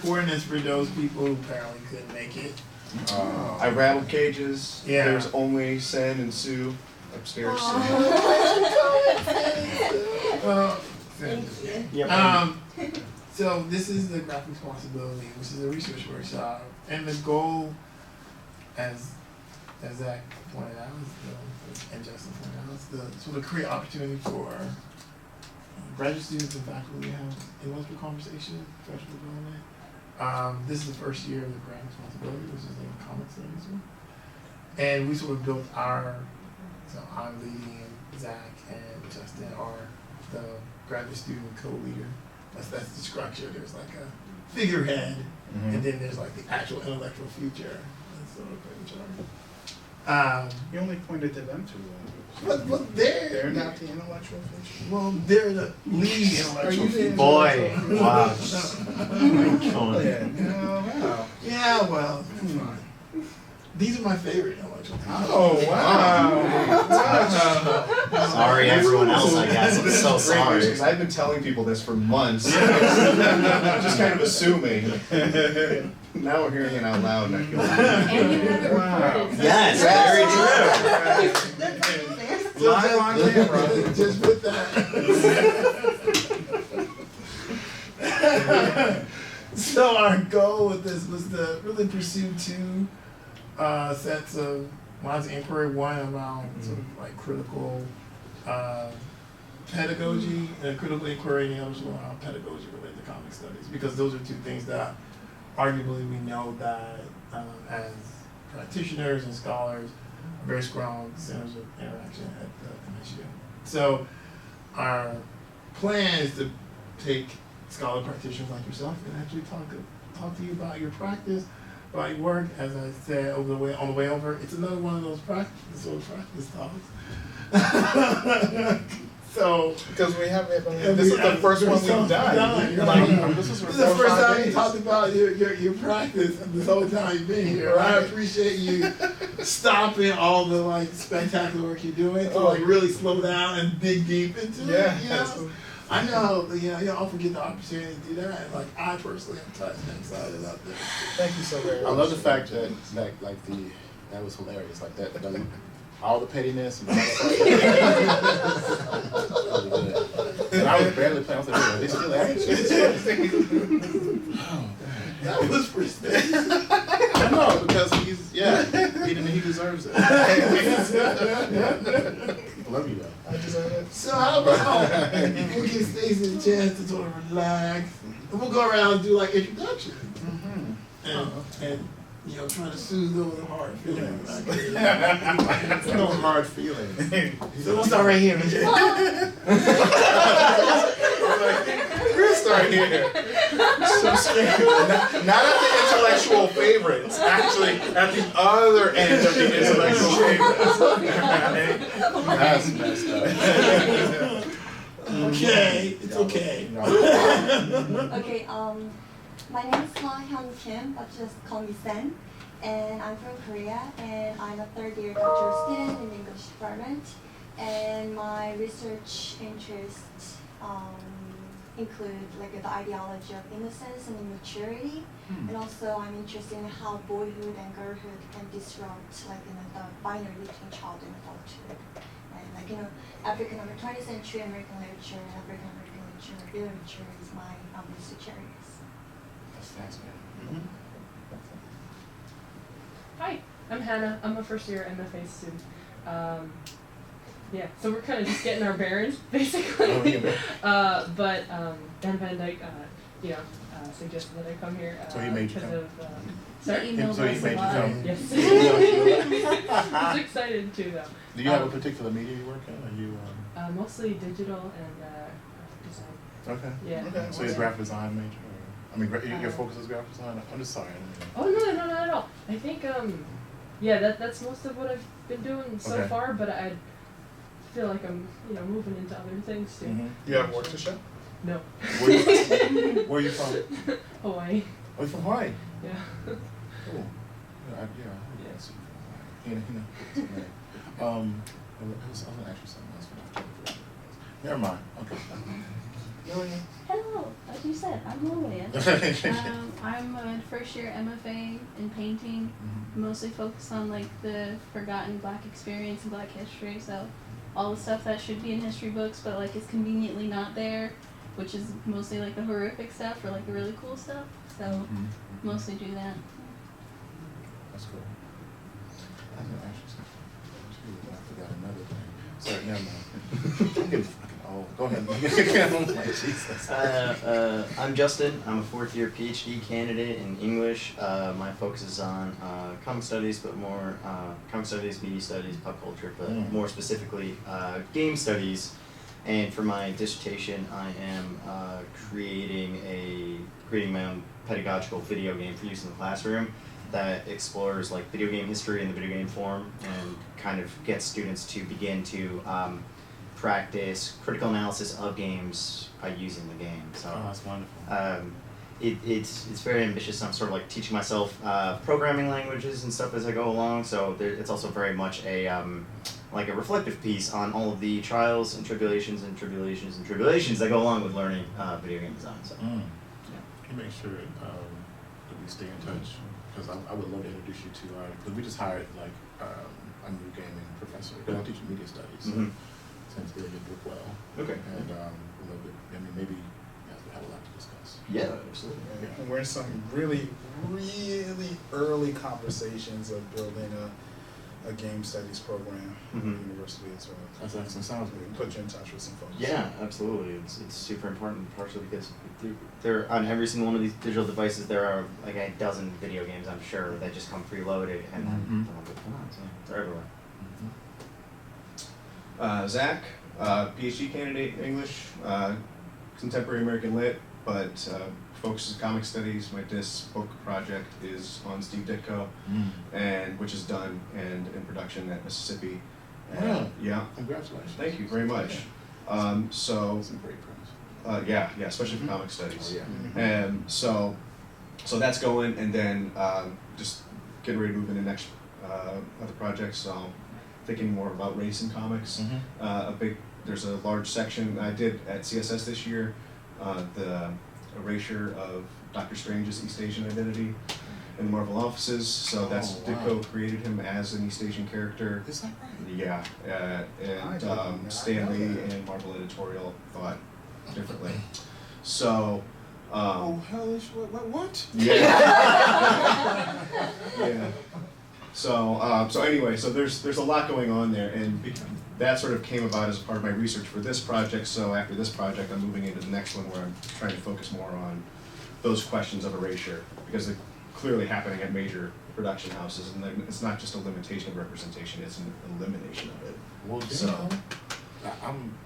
recording this for those people who apparently couldn't make it. I rattled cages. Yeah. There's only Sen and Sue upstairs. Thank you. Yep. So this is the graphic responsibility, which is a research workshop, and the goal, as Zach pointed out, and Justin pointed out, is to sort of create opportunity for graduate students and faculty to have intellectual conversation, professional development. This is the first year of the grant responsibility, which is the comic studies one. And we sort of built so I'm leading, and Zach and Justin are the graduate student co-leader. That's the structure. There's like a figurehead, and then there's like the actual intellectual future. That's sort of each other. You only pointed to them two. But They're not the intellectual fish. well, they're the lead intellectual future. Boy, wow. Wow. Yeah, well, these are my favorite intellectual futures. Oh, wow. Sorry, everyone else, I guess. I'm so sorry. Because I've been telling people this for months. Just kind of assuming. Now we're hearing it out loud, and I feel And you have it recorded. Yes, very true. Live on camera. Just put that. So our goal with this was to really pursue two sets of lines of inquiry. One around sort of like critical pedagogy and critical inquiry, and the other was around pedagogy related to comic studies, because those are two things that arguably we know that as practitioners and scholars are very strong centers of interaction at the MSU. So our plan is to take scholar practitioners like yourself and actually talk to you about your practice, about your work. As I said on the way over, it's another one of those practice talks. So Because we have it. This is the first one we've done. This is the first time you talked about your practice this whole time you've been here. I appreciate you stopping all the like spectacular work you're doing to like really slow down and dig deep into it. You know? I know, you often get the opportunity to do that. Like I personally am touched and excited about this. Thank you so very much. I love the fact that that was hilarious. Like that all the pettiness and really good. And I was barely playing. I was like, are they still acting? That was pristine. I know, because he deserves it. I love you though. I deserve it. So how about we give Stacey a chance to sort of relax, and we'll go around and do like introductions, and try to soothe those hard feelings. No hard feelings. So we'll start right here. We'll start here. So scared. Not at the intellectual favorites, actually at the other end of the intellectual favorites. That's messed up. Okay, it's okay. Okay, my name is Ma Hyun Kim, but just call me Sen. And I'm from Korea, and I'm a third-year doctoral student in the English department. And my research interests include like the ideology of innocence and immaturity, and also I'm interested in how boyhood and girlhood can disrupt the binary between child and adulthood. And African 20th century American literature and African American literature is my research areas. That's fascinating. Hi, I'm Hannah. I'm a first year MFA student. So we're kind of just getting our bearings, basically. But Dan Van Dyke, suggested that I come here So he made you because come. of. Sorry? Emailed So he us made you about come. it. Yes. I was excited too, though. Do you have a particular media you work in? Are you Mostly digital and graphic design. okay? Yeah. Okay. So you're a graphic design major? Your focus is graphic design? I'm just sorry. Oh no, not at all. I think that's most of what I've been doing so Okay. far. But I feel like I'm moving into other things too. You have work to show? No. Where are you from? Hawaii. Oh, you're from Hawaii? Yeah. Cool. Yeah, I see you from Hawaii. I was gonna ask you something else, but I forgot. Never mind. Okay. Hello, as you said, I'm Lillian. I'm a first year MFA in painting, mostly focused on like the forgotten Black experience and Black history. So all the stuff that should be in history books, but like is conveniently not there, which is mostly like the horrific stuff or like the really cool stuff. So mostly do that. That's cool. I was gonna ask you something too, I forgot another thing. Sorry, never mind. I'm getting fucking old. Go ahead. Jesus. I'm Justin. I'm a fourth year PhD candidate in English. My focus is on comic studies, but more comic studies, media studies, pop culture, but more specifically game studies. And for my dissertation, I am creating my own pedagogical video game for use in the classroom that explores like video game history in the video game form and kind of gets students to begin to practice critical analysis of games by using the game. So that's wonderful. It's very ambitious. I'm sort of like teaching myself programming languages and stuff as I go along. So it's also very much a like a reflective piece on all of the trials and tribulations that go along with learning video game design. So Can you make sure that we stay in touch? Because I would love to introduce you to our, because we just hired like a new gaming professor. Because I teach media studies, so since they did work well. Okay. And I mean, maybe we have a lot to discuss. Yeah, absolutely. And we're in some really, really early conversations of building a game studies program at the university as well. That's excellent. Sounds good. Put you in touch with some folks. Yeah, absolutely. It's super important, partially because there on every single one of these digital devices there are like a dozen video games, I'm sure, that just come preloaded and then they're everywhere. Zach, PhD candidate in English, contemporary American Lit, but focuses comic studies. My disc book project is on Steve Ditko, and which is done and in production at Mississippi. Wow. Yeah. Congratulations. Thank you very much. So That's a great premise. yeah, especially for comic studies. Oh, yeah. And so that's going, and then just getting ready to move into next other projects. So thinking more about race in comics. There's a large section I did at CSS this year, the erasure of Doctor Strange's East Asian identity in the Marvel offices. So that's Ditko created him as an East Asian character. Is that right? Yeah, and Stan Lee and Marvel Editorial thought differently. So. Hellish! What? Yeah. Yeah. So anyway, so there's a lot going on there, and that sort of came about as part of my research for this project. So after this project, I'm moving into the next one where I'm trying to focus more on those questions of erasure, because they're clearly happening at major production houses, and it's not just a limitation of representation; it's an elimination of it. Well, So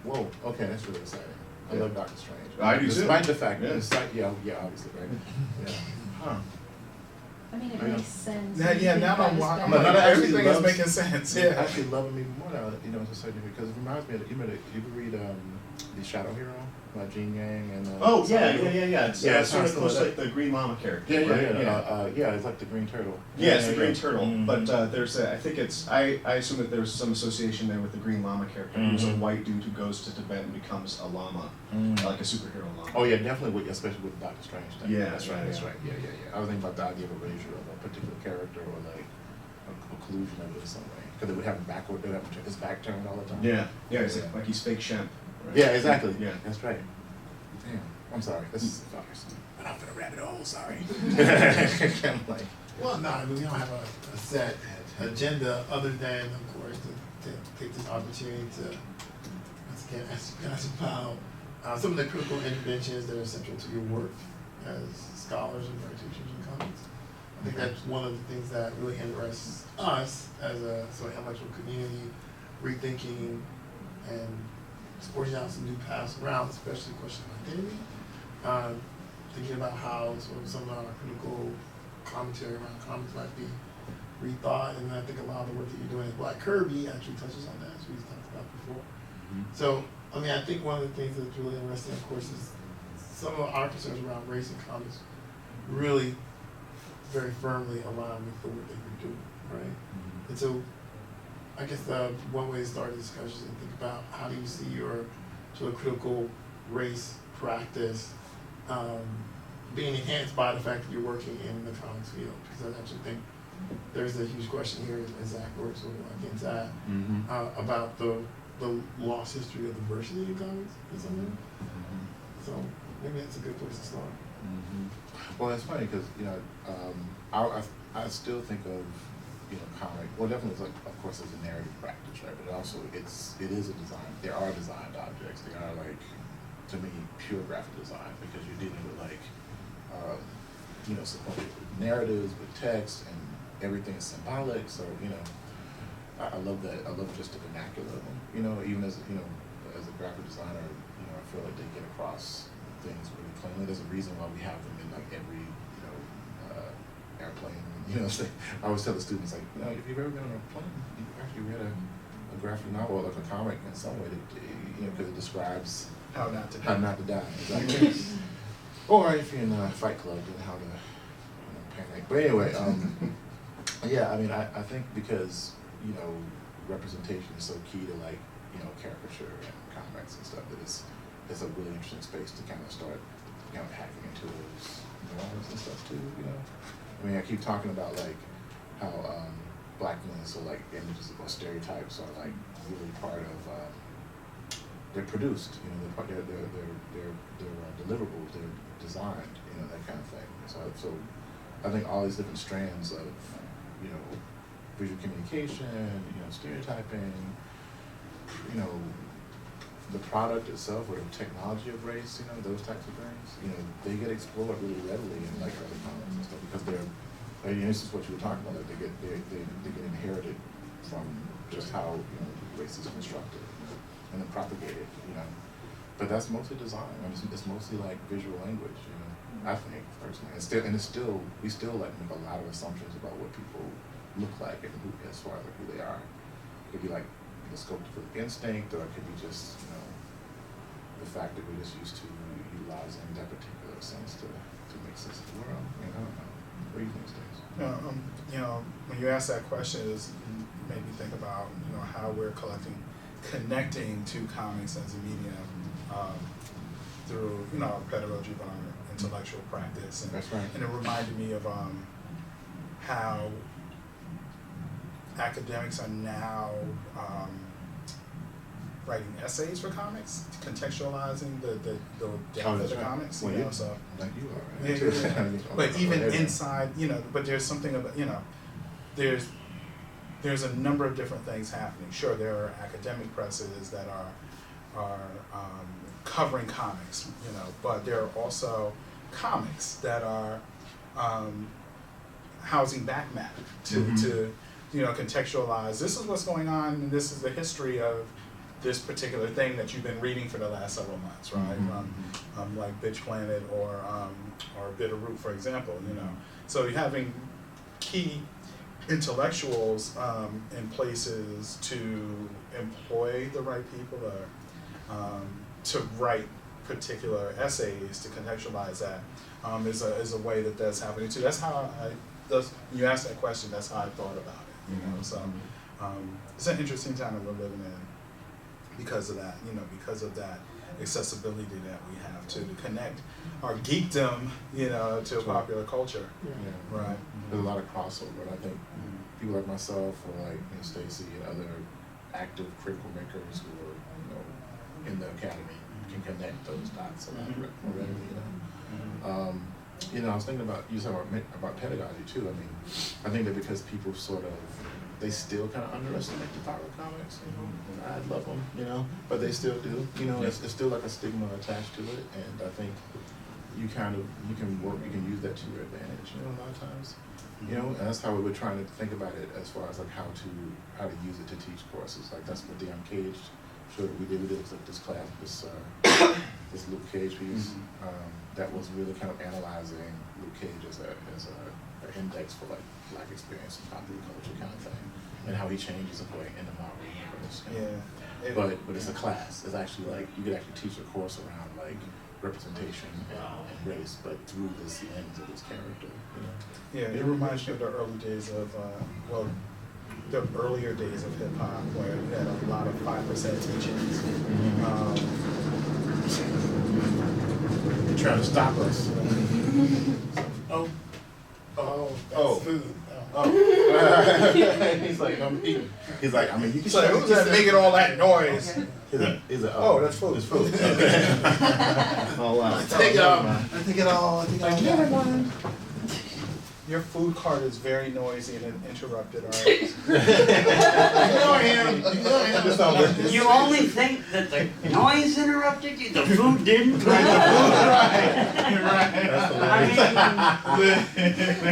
whoa. Okay, that's really exciting. I love Doctor Strange. I do too. Despite the fact, Yeah. obviously, right? Yeah. Huh. I mean, it makes sense. Now, yeah, now I'm But like, I actually everything is love- making sense. Yeah, Yeah. actually love him even more now, to a certain degree, because it reminds me of, you ever read The Shadow Hero by Gene Yang and Oh yeah. It's Yeah, sort of it's close like like the Green Llama character. Yeah, right? yeah, it's like the Green Turtle. Yeah, it's the Green Turtle, Mhm. but there's I think I assume that there's some association there with the Green Llama character, who's a white dude who goes to Tibet and becomes a llama, like a superhero llama. Oh yeah, definitely, especially with Doctor Strange. Yeah, that's right. yeah. That's right. Yeah. I was thinking about the idea of erasure of a particular character, or like occlusion of it in some way, because it would have him backward, it would have his back turned all the time. Yeah, it's like he's fake Shemp. Right? Yeah, exactly. Yeah. That's right. Damn, I'm sorry. This is but I'm finna rabbit hole. Sorry. I'm like, Well, no, I mean, we don't have a set agenda other than, of course, to take this opportunity to, once again, ask you guys about some of the critical interventions that are central to your work as scholars and practitioners in comics. I think that's one of the things that really interests us as a sort of intellectual community, rethinking and forging out some new paths around, especially the question of identity. Thinking about how sort of some of our critical commentary around comics might be rethought, and I think a lot of the work that you're doing at Black Kirby actually touches on that, as we talked about before. So, I mean, I think one of the things that's really interesting, of course, is some of our concerns around race in comics really very firmly align with the work that you're doing, right? And so, I guess one way to start a discussion is to think about how do you see your sort of critical race practice being enhanced by the fact that you're working in the comics field. Because I actually think there's a huge question here, as Zach works with like inside, about the lost history of diversity in comics or something. So maybe that's a good place to start. Well, it's funny because I still think of comic. Well, definitely, it's like, of course, there's a narrative practice, right? But also, it is a design. There are designed objects. They are like, to me, pure graphic design because you're dealing with like, sequential narratives with text and everything is symbolic. So I love that. I love just the vernacular of them. Even as as a graphic designer, I feel like they get across things really plainly. There's a reason why we have them in like every airplane. I always tell the students like, if you've ever been on a plane, you've actually read a graphic novel or like a comic in some way that because it describes How not to die. Exactly. Or if you're in a Fight Club, then how to panic. But anyway, yeah, I mean, I think because representation is so key to like caricature and comics and stuff that it's a really interesting space to kind of start hacking into those norms and stuff too. I mean, I keep talking about like how blackness or like images or stereotypes are like really part of they're produced, they're deliverables, they're designed, that kind of thing. So I think all these different strands of visual communication, stereotyping, the product itself or the technology of race, those types of things, they get explored really readily in like early comics and stuff because this is what you were talking about, like they get inherited from just how race is constructed and then propagated, But that's mostly design. It's mostly like visual language, I think personally. We still like make a lot of assumptions about what people look like and who, as far as like who they are. It could be like the sculpted instinct, or it could be just the fact that we're just used to utilizing that particular sense to make sense of the world. I don't know. What do you think, Stace? When you ask that question, it made me think about how we're connecting to comics as a medium through pedagogy of our intellectual practice, and that's right. And it reminded me of how academics are now writing essays for comics, contextualizing the depth of the right. comics. Well, So like you are. yeah, Right? yeah. But even inside, but there's something about there's a number of different things happening. Sure, there are academic presses that are covering comics, but there are also comics that are housing back matter to contextualize. This is what's going on, and this is the history of this particular thing that you've been reading for the last several months, right? Like Bitch Planet or Bitterroot, for example. So you're having key intellectuals in places to employ the right people to write particular essays to contextualize that is a way that's happening too. That's how when you ask that question, that's how I thought about it. So it's an interesting time that we're living in because of that. Because of that accessibility that we have to connect our geekdom, to popular culture. Yeah. Right. There's a lot of crossover, and I think people like myself or like Stacy and other active critical makers who are in the academy can connect those dots a lot more readily. I was thinking about you talking about pedagogy too. I mean, I think that because people they still kind of underestimate the power of comics. I love them, but they still do. It's still like a stigma attached to it, and I think you can use that to your advantage. A lot of times. And that's how we were trying to think about it as far as like how to use it to teach courses. Like that's what the Uncaged show that we did. We did like this class, this Luke Cage piece that was really kind of analyzing Luke Cage as an index for like Black experience and popular culture kind of thing, and how he changes in the Marvel universe. But it's a class. It's actually like you could actually teach a course around like representation and race, but through this lens of this character. Yeah, it reminds me of the early days of the earlier days of hip hop, where you had a lot of 5% teachings. Trying to stop us. Oh, oh, that's Oh. food. Oh. He's like, I'm eating. He's like, I mean, you can. So who's that making all that noise? He's like, Oh, that's food. It's food. Okay. Oh wow. Take it all. I take it all. I take it all. Never mind. Your food cart is very noisy and it interrupted our. Ignore him. Ignore him. Just don't listen. You only think that the noise interrupted you, the food didn't? I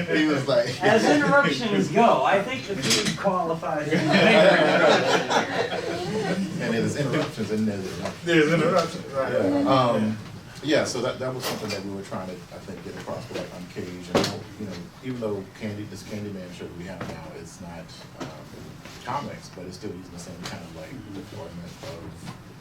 mean, He was like. as interruptions go, I think the food qualifies as a major interruption. And there's interruptions and there's interruptions. There's interruptions, right? Yeah. Yeah, so that was something that we were trying to, I think, get across with like Uncaged. And, you know, even though this Candyman show that we have now is not comics, but it's still using the same kind of like deployment of,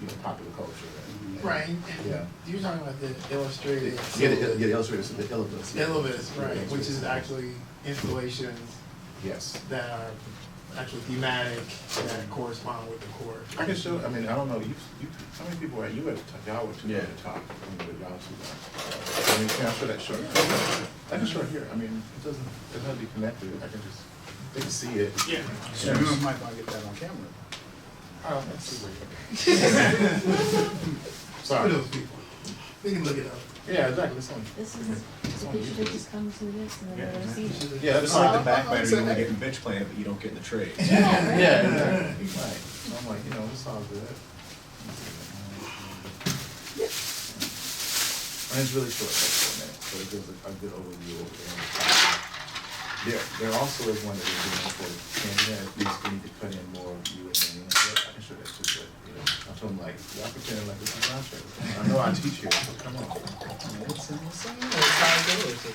you know, popular culture. And, Right. And yeah. You're talking about the illustrated. Get illustrators, the Illibus. Illibus, right, which is actually installations Yes. that are actually thematic, that correspond with the core. I can show, I mean, I don't know, you how many people are, you at the top, y'all were two Yeah. at the top, y'all two are. I mean, can I show that short? I can show it here, I mean, it doesn't have to be connected, I can just, they can see it. Yeah. So you might want to get that on camera. Oh, that's super. For Sorry. those people. We can look it up. Yeah, exactly, it's on. This is the picture that just comes with this and then the receipt. Yeah, It's that's like like the back matter, you only get in bitch plan, but you don't get in the trade. Yeah, right. Yeah, exactly, right. So I'm like, you know, it's all good. And it's really short, like 4 minutes, but it gives a good overview over there. There also is one that we're doing for Candyman, at least we need to cut in more you and me. I can show that too, but, you know, I told them like, y'all pretending like this is our show. I know I teach here, so come on. It's how it goes.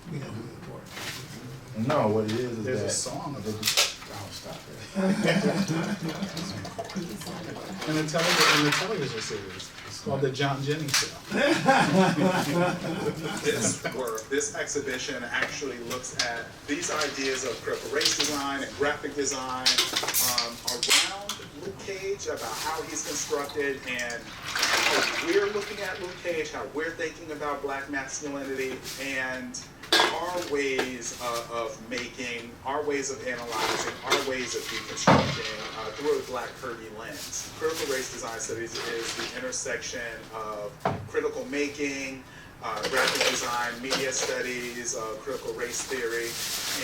We gotta do the report. No, what it is There's that. a song they about just, oh, stop it. In the television series, it's called The John Jennings Show. This exhibition actually looks at these ideas of critical race design and graphic design around Luke Cage, about how he's constructed, and how we're looking at Luke Cage, how we're thinking about Black masculinity, and our ways of making, our ways of analyzing, our ways of deconstructing through a Black Kirby lens. Critical race design studies is the intersection of critical making, graphic design, media studies, critical race theory,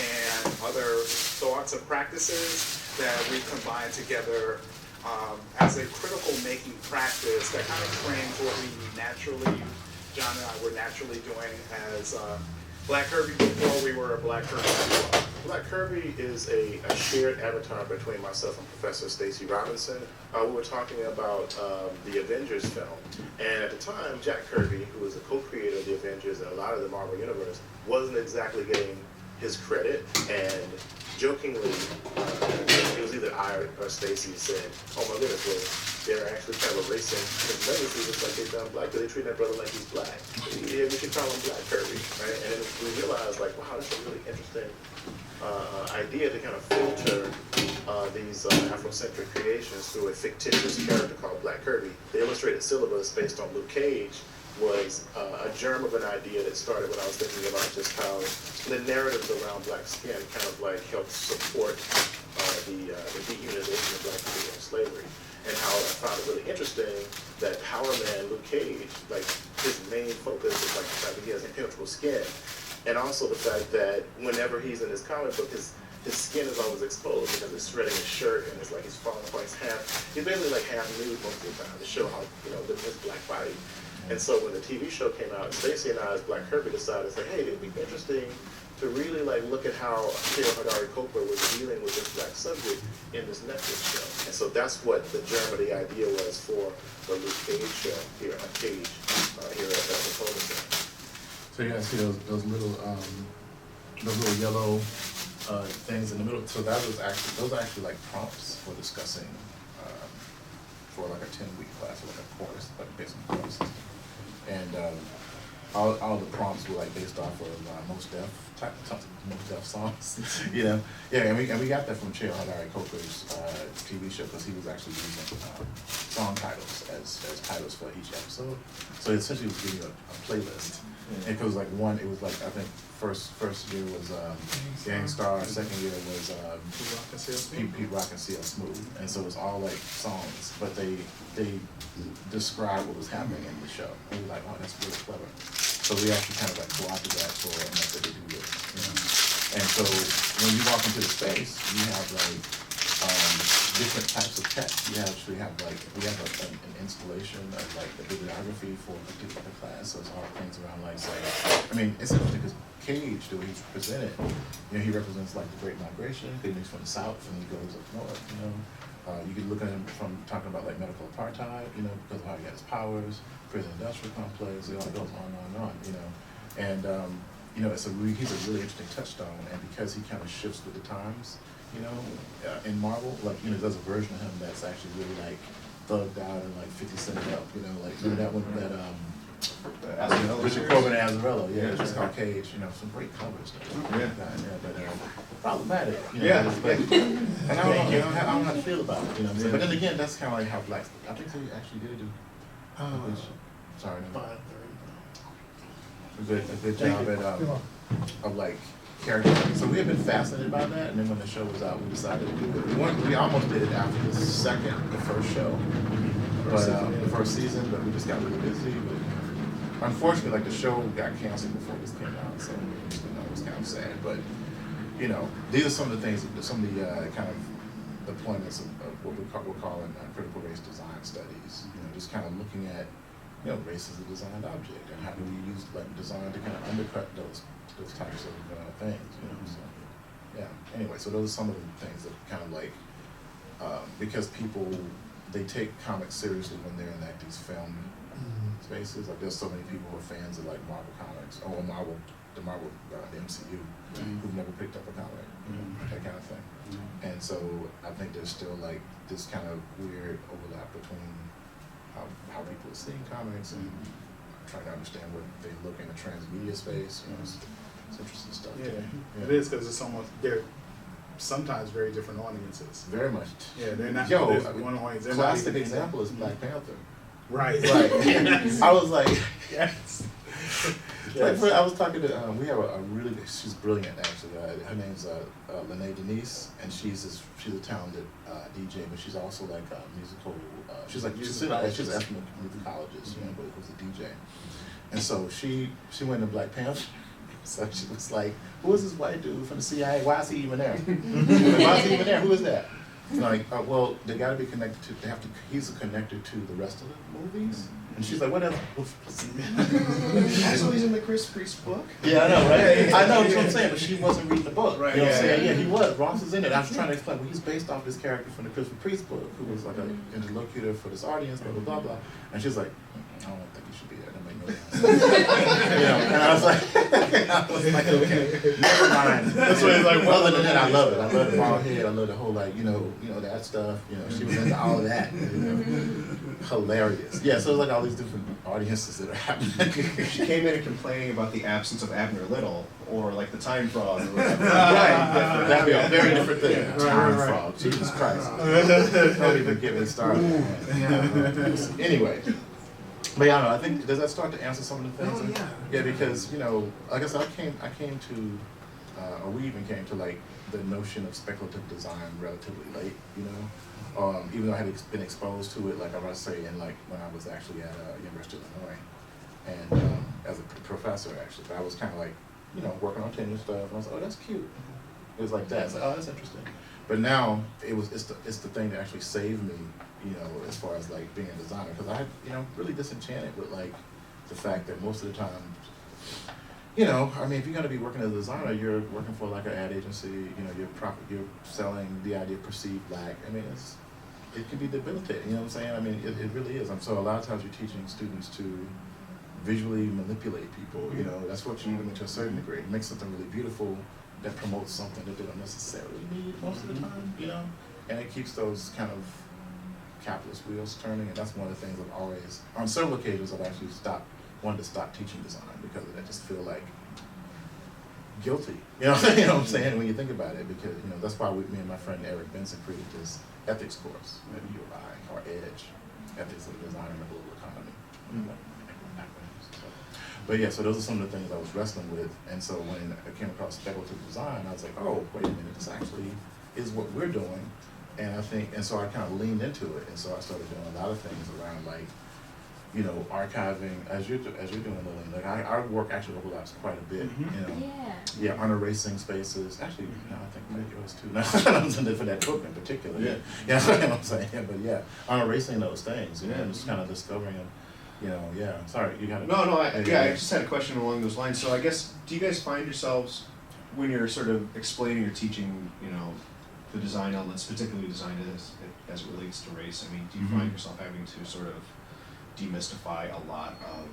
and other thoughts and practices that we combine together as a critical making practice that kind of frames what we naturally, John and I were naturally doing as Black Kirby before we were a Black Kirby. Black Kirby is a shared avatar between myself and Professor Stacey Robinson. We were talking about the Avengers film, and at the time, Jack Kirby, who was a co-creator of the Avengers and a lot of the Marvel Universe, wasn't exactly getting his credit, and jokingly, it was either I or Stacey said, oh my goodness, well, they're actually kind of erasing his legacy just like they've done Black, but they treat that brother like he's Black. Yeah, we should call him Black Kirby, right? And then we realized, like, wow, that's a really interesting idea to kind of filter these Afrocentric creations through a fictitious character called Black Kirby. The illustrated syllabus based on Luke Cage was a germ of an idea that started when I was thinking about just how the narratives around Black skin kind of like helped support the dehumanization of Black people in slavery. And how I found it really interesting that Power Man Luke Cage, like his main focus is like the fact that he has impenetrable skin. And also the fact that whenever he's in his comic book, his skin is always exposed because he's shredding his shirt and it's like he's falling apart. He's basically like half nude most of the time to show how, you know, his Black body. And so when the TV show came out, Stacey and I as Black Kirby decided to say, hey, it'd be interesting to really like look at how Cheryl Hadari Coker was dealing with this Black subject in this Netflix show. And so that's what the germ of the idea was for the Luke Cage show here on Cage, here at the Coleman Center. So you guys see those little yellow things in the middle. So those are actually like prompts for discussing for like a 10-week class or like a course, like based on course system. And all the prompts were like based off of Mos Def songs, you know. Yeah, and we got that from Cheryl Hadari Coker's TV show because he was actually using song titles as titles for each episode. So essentially, it was giving you a playlist And it was like one, it was like, I think, first year was Gangstar, second year was Pete Rock and CL Smooth. And so it was all like songs, but they described what was happening in the show. And we were like, oh, that's really clever. So we actually kind of like co-opted that for a method to do this, you know. And so when you walk into the space, you have like different types of text. We actually have like, we have an installation of like the bibliography for a particular class. So it's all things around like, say, I mean, it's interesting because Cage, the way he's presented, you know, he represents like the Great Migration. He's from the South and he goes up north, you know. You can look at him from talking about like medical apartheid, you know, because of how he got his powers, prison industrial complex, it all goes on, you know. And, you know, he's a really interesting touchstone, and because he kind of shifts with the times, you know, in Marvel, like, you know, there's a version of him that's actually really like thugged out and like 50 Cent up, you know, like remember that one, that Richard Corbin and Azzarello, yeah, it's just called Cage, you know, some great covers. Yeah, but problematic, you know. Yeah. But, and I don't know how to feel about it, you know what I'm saying? But then again, that's kind of like how Black, I think they actually did do. Sorry, no. A good job at of like character. So we had been fascinated by that, and then when the show was out, we decided to do it. We almost did it after the first show, but the first season. But we just got really busy. But unfortunately, like the show got canceled before this came out, so you know, it was kind of sad. But you know, these are some of the things, some of the kind of deployments of what we're calling critical race design studies. You know, just kind of looking at, you know, race as a designed object, and how do we use like design to kind of undercut those types of things, you know. So yeah. Anyway, so those are some of the things that kind of like because people, they take comics seriously when they're in like these film spaces. Like there's so many people who are fans of like Marvel comics or the MCU who've never picked up a comic, that kind of thing. And so I think there's still like this kind of weird overlap between how people are seeing comics and trying to understand what they look in the transmedia space. You know, it's interesting stuff. Yeah, it is, because it's almost, they're sometimes very different audiences. Very much. Yeah, they're not one audience. Classic example is Black Panther. Right. I was like, yes. Like I was talking to, we have a really, she's brilliant actually. Her name's Lene Denise, and she's a talented DJ, but she's also like a musical. She's an ethnomusicologist, you know, but was a DJ. And so she went to Black Panther. So she was like, "Who is this white dude from the CIA? Why is he even there? Why is he even there? Who is that?" Like, well, they got to be connected to. He's connected to the rest of the movies. And she's like, what else? Also, he's in the Chris Priest book. Yeah, I know, right? I know, that's what I'm saying, but she wasn't reading the book. Right. You know what I'm saying? Yeah, he was. Ross is in it. I was trying to explain, well, he's based off this character from the Christopher Priest book, who was like an interlocutor for this audience, blah, blah, blah, blah. And she's like, I don't think you should be there. That made no sense. You know, and I was like, okay, never mind. That's what he's like, well, other than that, I love it. I love the bald head. I love the whole, like, you know, that stuff. You know, she was into all of that. You know. Hilarious. Yeah, so it's like all these different audiences that are happening. She came in and complaining about the absence of Abner Little, or like the Time Frog, or whatever. Right. That'd be a very different thing. Time Frog. Jesus Christ. Don't even get me started. Anyway. But yeah, I don't know, I think, does that start to answer some of the things? Oh, yeah. Yeah, because, you know, like I said, I came to, or we even came to like the notion of speculative design relatively late, you know? Even though I had been exposed to it, like I was saying, like when I was actually at University of Illinois, and as a professor actually, but I was kind of like, you know, working on tenure stuff, and I was like, oh, that's cute. It was like that. It's like, oh, that's interesting. But now it's the thing that actually saved me, you know, as far as like being a designer, because I had, you know, really disenchanted with like the fact that most of the time, you know, I mean, if you're going to be working as a designer, you're working for like an ad agency, you know, you're selling the idea of perceived black. I mean, it can be debilitating, you know what I'm saying? I mean, it really is. So a lot of times you're teaching students to visually manipulate people, you know, that's what you do to a certain degree. Make something really beautiful that promotes something that they don't necessarily need most of the time, you know? And it keeps those kind of capitalist wheels turning, and that's one of the things I've always, on several occasions, I've actually wanted to stop teaching design because I just feel like guilty. You know what I'm saying? When you think about it, because you know that's why me and my friend Eric Benson created this ethics course at U of I, or EDGE, Ethics of Design in the Global Economy. But yeah, so those are some of the things I was wrestling with. And so when I came across speculative design, I was like, oh, wait a minute, this actually is what we're doing. And I think, and so I kind of leaned into it. And so I started doing a lot of things around like, you know, archiving, as you're doing, Lily. Like our work actually overlaps quite a bit, you know. Yeah, on erasing spaces. Actually, no, I think maybe yours too. No, I was in it for that book in particular. Yeah, you know what I'm saying? But yeah, on erasing those things, and just kind of discovering them. You know, yeah. Sorry, you got it. No, I just had a question along those lines. So I guess, do you guys find yourselves, when you're sort of explaining or teaching, you know, the design elements, particularly design as it relates to race, I mean, do you find yourself having to sort of demystify a lot of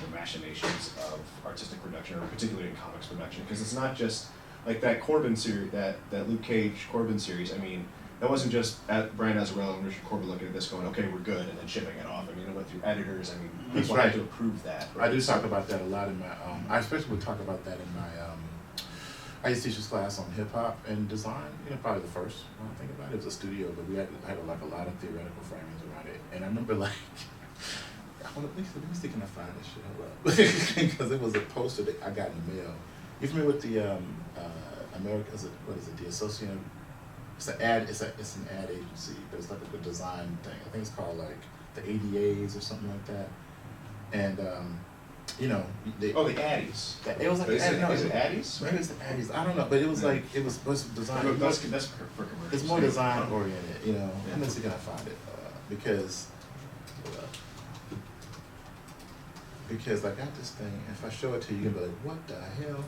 the machinations of artistic production, or particularly in comics production? Because it's not just like that Corbin series, that Luke Cage Corbin series. I mean, that wasn't just at Brian Azzarello and Richard Corbin looking at this going, okay, we're good, and then shipping it off. I mean, it went through editors. I mean, people had to approve that. Right? I do talk about that a lot in my, I especially would talk about that in my, I used to teach this class on hip hop and design, you know, probably the first when I think about it. It was a studio, but we had like a lot of theoretical framings around it. And I remember like, let me see, can I find this shit? Hold up. Because it was a poster that I got in the mail. You familiar with the what is it, the Associated, it's an ad agency, but it's like a good design thing. I think it's called like the ADAs or something like that. And you know, the Addies. It was like is it Addies? Maybe it's the Addies. I don't know, but it was like it was design. That's for commercial. It's more design oriented, you know. Let me see can I find it because I got this thing. If I show it to you, you're gonna be like, "What the hell?"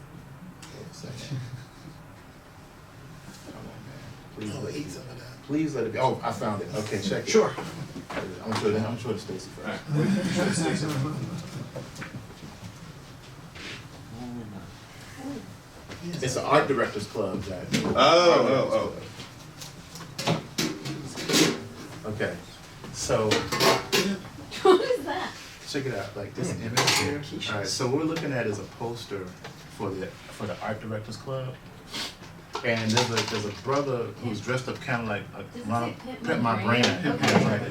Wait a second. Come on, man. Please let it be. Oh, I found it. Okay, check it. Sure. I'm sure to Stacy first. It's an art directors club, Jack. Oh. Okay, so What is that? check it out. Like this image here. All right, so what we're looking at is a poster for the art directors club, and there's a brother who's dressed up kind of like Pimp My Brain.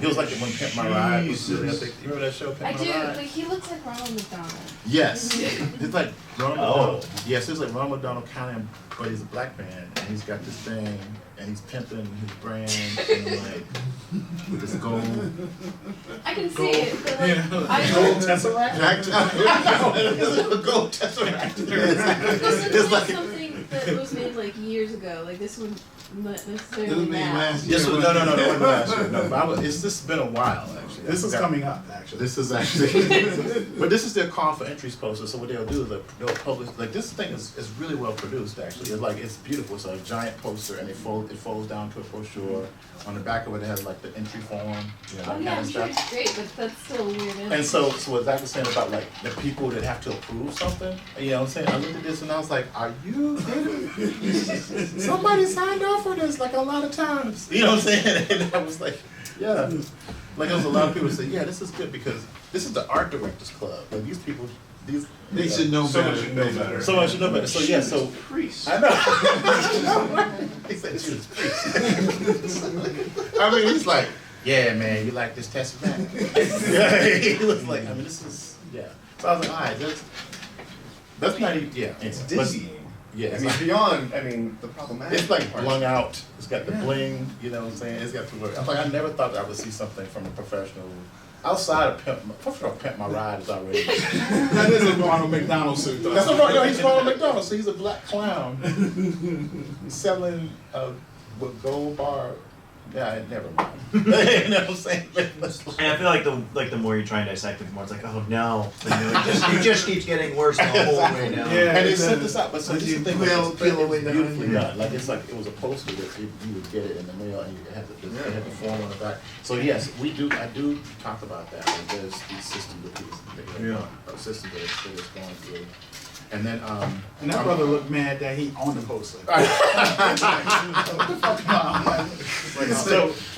He was like the one Pimp My Ride. You remember that show, Pimp My Ride? I do, but he looks like Ronald McDonald. Yes, it's like Ronald McDonald. Yes, it's like Ronald McDonald kind of, but he's a black man, and he's got this thing, and he's pimping his brand, and like with this gold. I can see it, but like, Gold Tesseract. Gold Tesseract. This is like something that was made like years ago. Like this one, not necessarily now. This was no, last year. No, but this has been a while actually. This is coming up actually. This is actually, but this is their call for entries poster. So what they'll do is they'll publish. Like this thing is really well produced actually. It's beautiful. It's a giant poster, and it folds down to a brochure. On the back of it, it has like the entry form, you know, that kind I'm of sure stuff. it's great, but that's still a weird image. And so what Zach was saying about like the people that have to approve something, you know what I'm saying? I looked at this and I was like, are you kidding me? Somebody signed off for this like a lot of times. You know what I'm saying? And I was like, yeah. Like there was a lot of people who say, yeah, this is good because this is the art directors club. Like these people, they should know better. Someone should know better. So yeah, so priest. I know. He said Judas Priest. I mean, he's like, yeah, man, you like this Testament? Yeah, he was like, I mean, this is, yeah. So I was like, all right, that's not even, yeah. It's dizzying. Yeah, I mean, beyond, the problematic. It's like part. blung out. It's got the bling, you know what I'm saying? It's got the work. I'm like, I never thought that I would see something from a professional. Outside of Pimp My Ride is already. That is a Ronald McDonald suit, though. That's he's Ronald McDonald, so he's a black clown selling with gold bar. Yeah, never mind. You know what I'm saying? And I feel like the more you try and dissect it, the more it's like, oh no, it just keeps getting worse the whole way down. Yeah, and they sent this out, but so this is the thing, it's beautifully down. done. Like it's like it was a poster that you would get it in the mail, and it had the form on the back. So yes, I do talk about that. Like there's these systems that systems that it's going through. And then, and that brother looked mad that he on the poster.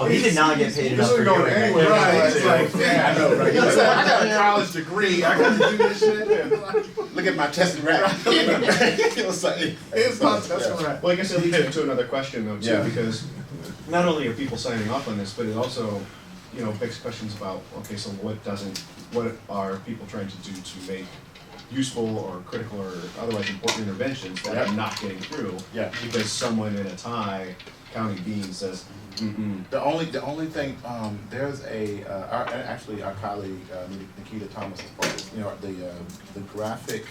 He did not get paid enough for doing it. Anyway, right? It's like, yeah, I know, right? He said, I got a college degree. I gotta do this shit. Look at my Tesseract. It's my Tesseract. Well, I guess it leads me to another question though too, because not only are people signing off on this, but it also, begs questions about, okay, so what are people trying to do to make useful or critical or otherwise important interventions that are not getting through. Yeah. Because someone in a tie counting beans says, The only thing, there's actually our colleague, Nikita Thomas is part of, the graphic,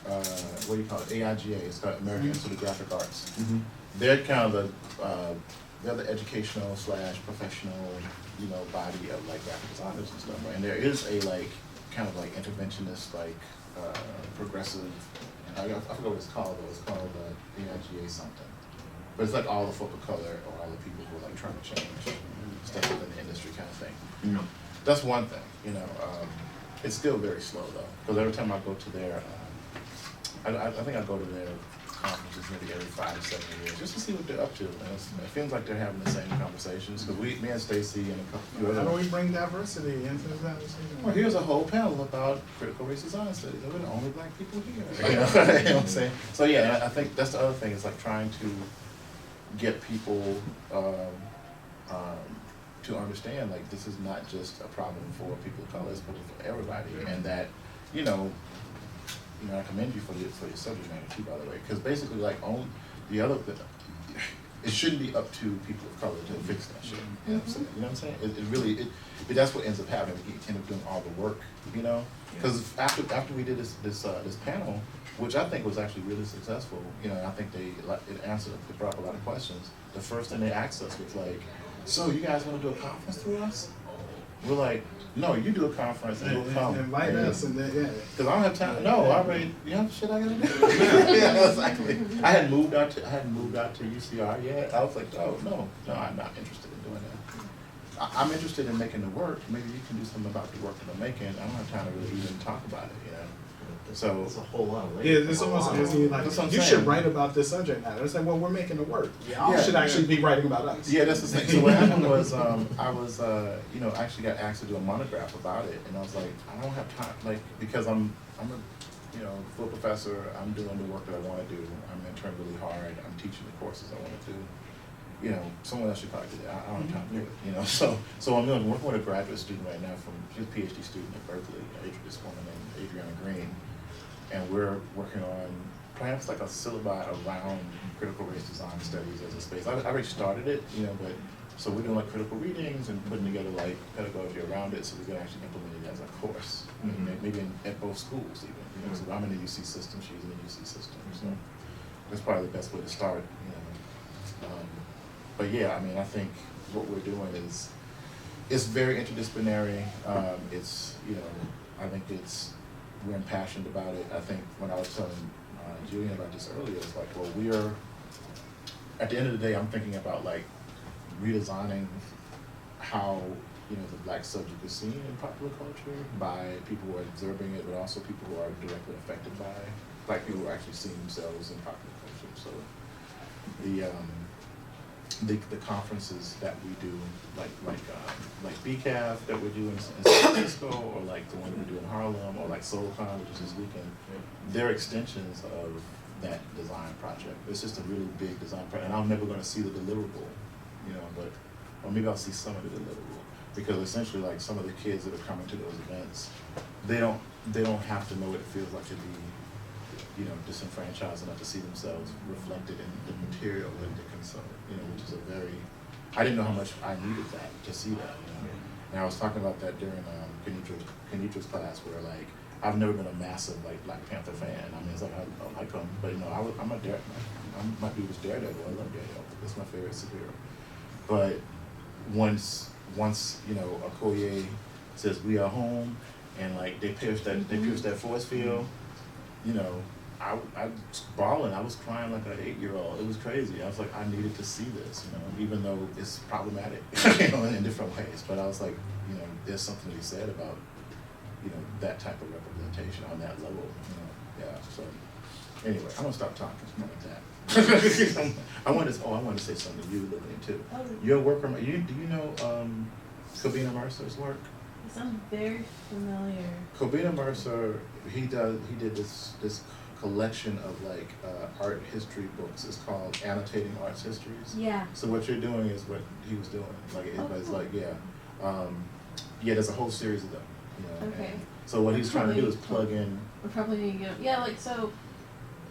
what do you call it, AIGA, it's called American Institute of Graphic Arts. They're kind of they're the educational / professional, body of like graphic designers and stuff, right? And there is a kind of interventionist, progressive, I forgot what it's called though, it's called AIGA something. But it's all the folk of color or all the people who are trying to change stuff within the industry kind of thing. That's one thing, it's still very slow though, because every time I go to their, I think I go to their conferences maybe every 5 to 7 years just to see what they're up to. And it feels like they're having the same conversations, because me and Stacy and a couple of How do we bring diversity into this conversation? well, here's a whole panel about critical race design studies. We're the only black people here. You know what I'm saying? So yeah, I think that's the other thing, is trying to get people to understand this is not just a problem for people of color, it's for everybody, and that I commend you for your subject matter too, by the way, because basically it shouldn't be up to people of color to fix that shit. You know what I'm saying? It really that's what ends up happening. We end up doing all the work, because after we did this panel, which I think was actually really successful, I think it brought up a lot of questions. The first thing they asked us was so you guys want to do a conference through us? We're like, no, you do a conference and we'll come. Invite us and then, because I don't have time. No, I already, you have shit I gotta do. Yeah, exactly. I hadn't moved out to UCR yet. I was like, oh no, I'm not interested in doing that. I'm interested in making the work. Maybe you can do something about the work that I'm making. I don't have time to really even talk about it, So it's a whole lot of labor. Yeah, it's almost as you should write about this subject matter. It's we're making the work. Y'all should actually be writing about us. Yeah, that's the thing. So what happened was, I was, actually got asked to do a monograph about it, and I was like, I don't have time, because I'm a, full professor. I'm doing the work that I want to do. I'm interning really hard. I'm teaching the courses I want to do. Someone else should probably do that. I don't have time to do it. So I'm working with a graduate student right now she's a PhD student at Berkeley, this woman named Adriana Green. And we're working on perhaps a syllabi around critical race design studies as a space. I already started it, but so we're doing critical readings and putting together pedagogy around it, so we can actually implement it as a course, maybe at both schools even. So I'm in the UC system, she's in the UC system, so that's probably the best way to start. But yeah, I think what we're doing it's very interdisciplinary. I think we're impassioned about it. I think when I was telling Julian about this earlier, it's we're, at the end of the day, I'm thinking about redesigning how, the black subject is seen in popular culture by people who are observing it, but also people who are directly affected by it, black people who are actually seeing themselves in popular culture. So the conferences that we do, like BCAF that we do in San Francisco, or the one we do in Harlem, or SoulCon, which is this weekend, they're extensions of that design project. It's just a really big design project, and I'm never going to see the deliverable, or maybe I'll see some of the deliverable, because essentially, some of the kids that are coming to those events, they don't have to know what it feels like to be, disenfranchised enough to see themselves reflected in the material that they consume, which is I didn't know how much I needed that, to see that, And I was talking about that during Kenitra's class, where I've never been a massive Black Panther fan. It's I like them, but my dude was Daredevil. I love Daredevil. That's my favorite superhero. But once Okoye says we are home, and they pierced that force field, I was bawling. I was crying like an 8-year-old. It was crazy. I was I needed to see this, even though it's problematic, in different ways. But I was there's something to be said about, that type of representation on that level, Yeah. So anyway, I'm gonna stop talking about that. I wanted to say something to you, Lillian, too. Oh. Your work. Do you know Kobina Mercer's work? It sounds very familiar. Kobina Mercer, he did this collection of art history books. It's called Annotating Arts Histories. Yeah. So what you're doing is what he was doing. It's cool. there's a whole series of them. You know, Okay. and so what he's trying to do is plug in. We probably need to get yeah, like so.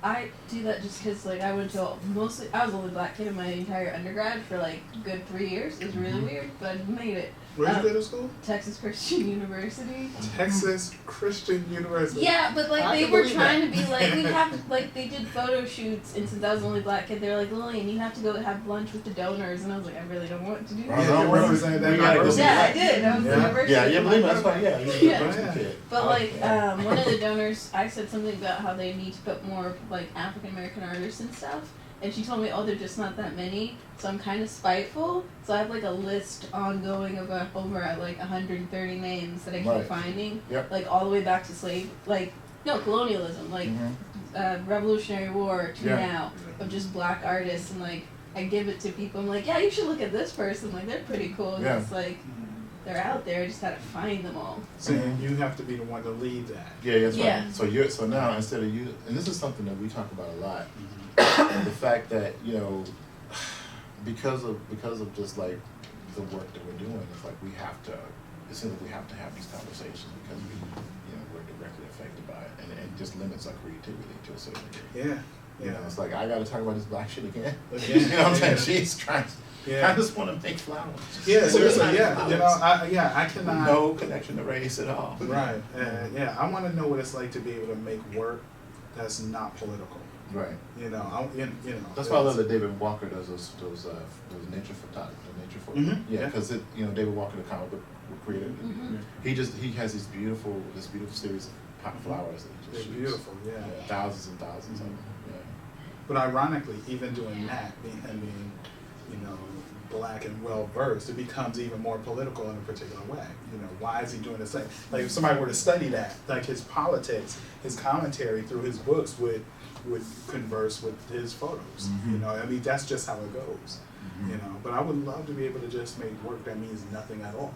I do that just because like I went to I was the only black kid in my entire undergrad for like a good 3 years. It was really weird, but I made it. Where'd you go to school? Texas Christian University. Texas Christian University. Yeah, but like I they can were believe trying that. to be like we have like they did photo shoots, and since I was the only black kid, they were like, Lillian, you have to go have lunch with the donors, and I was like, I really don't want to do that. Yeah, you represented that university. Yeah, I did. I was the university. Yeah, for my believe me, that's program. fine. Yeah, you're a Yeah. university kid. But like one of the donors, I said something about how they need to put more like African American artists and stuff, and she told me, oh, there's just not that many. So I'm kind of spiteful. So I have like a list ongoing of over like 130 names that I keep Right. finding, Yep. like all the way back to colonialism, like Revolutionary War to Yeah. now, of just black artists, and like I give it to people. I'm like, yeah, you should look at this person. Like they're pretty cool. And Yeah. it's like they're out there. I just gotta find them all. So you have to be the one to lead that. Yeah, that's Yeah. right. So now instead of you, and this is something that we talk about a lot, the fact that because of just like the work that we're doing, it's like we have to. It seems like we have to have these conversations because we're directly affected by it, and it just limits our creativity to a certain degree. Yeah. You know, it's like I got to talk about this black shit again. Again, You know what I'm saying? yeah. She's trying. Yeah. I just want to make flowers. Yeah, seriously, Flowers. yeah. I cannot. No connection to race at all. Right. Yeah, I want to know what it's like to be able to make work that's not political. Right. That's why I love that David Walker does those nature photography, Mhm. Yeah, because David Walker, the comic book creator, he has this beautiful series of pop flowers that he just They're shoots. beautiful, yeah. Thousands and thousands of them. Yeah. But ironically, even doing that, being black and well versed, it becomes even more political in a particular way. Why is he doing this thing? Like if somebody were to study that, like his politics, his commentary through his books would converse with his photos. That's just how it goes. But I would love to be able to just make work that means nothing at all.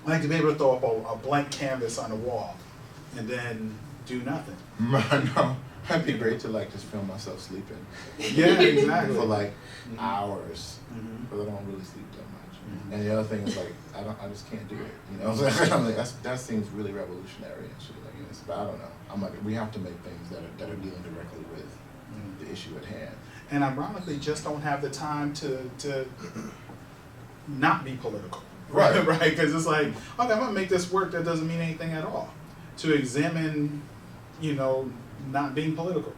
Like to be able to throw up a blank canvas on a wall and then do nothing. No, that'd be great to just film myself sleeping. Yeah, exactly. For hours, but I don't really sleep that much. And the other thing is I just can't do it. I'm like that seems really revolutionary and shit like this. But I don't know. I'm like we have to make things that are dealing directly with the issue at hand. And ironically, just don't have the time to not be political. Right. Right? Because it's like, okay, I'm going to make this work that doesn't mean anything at all. To examine, not being political.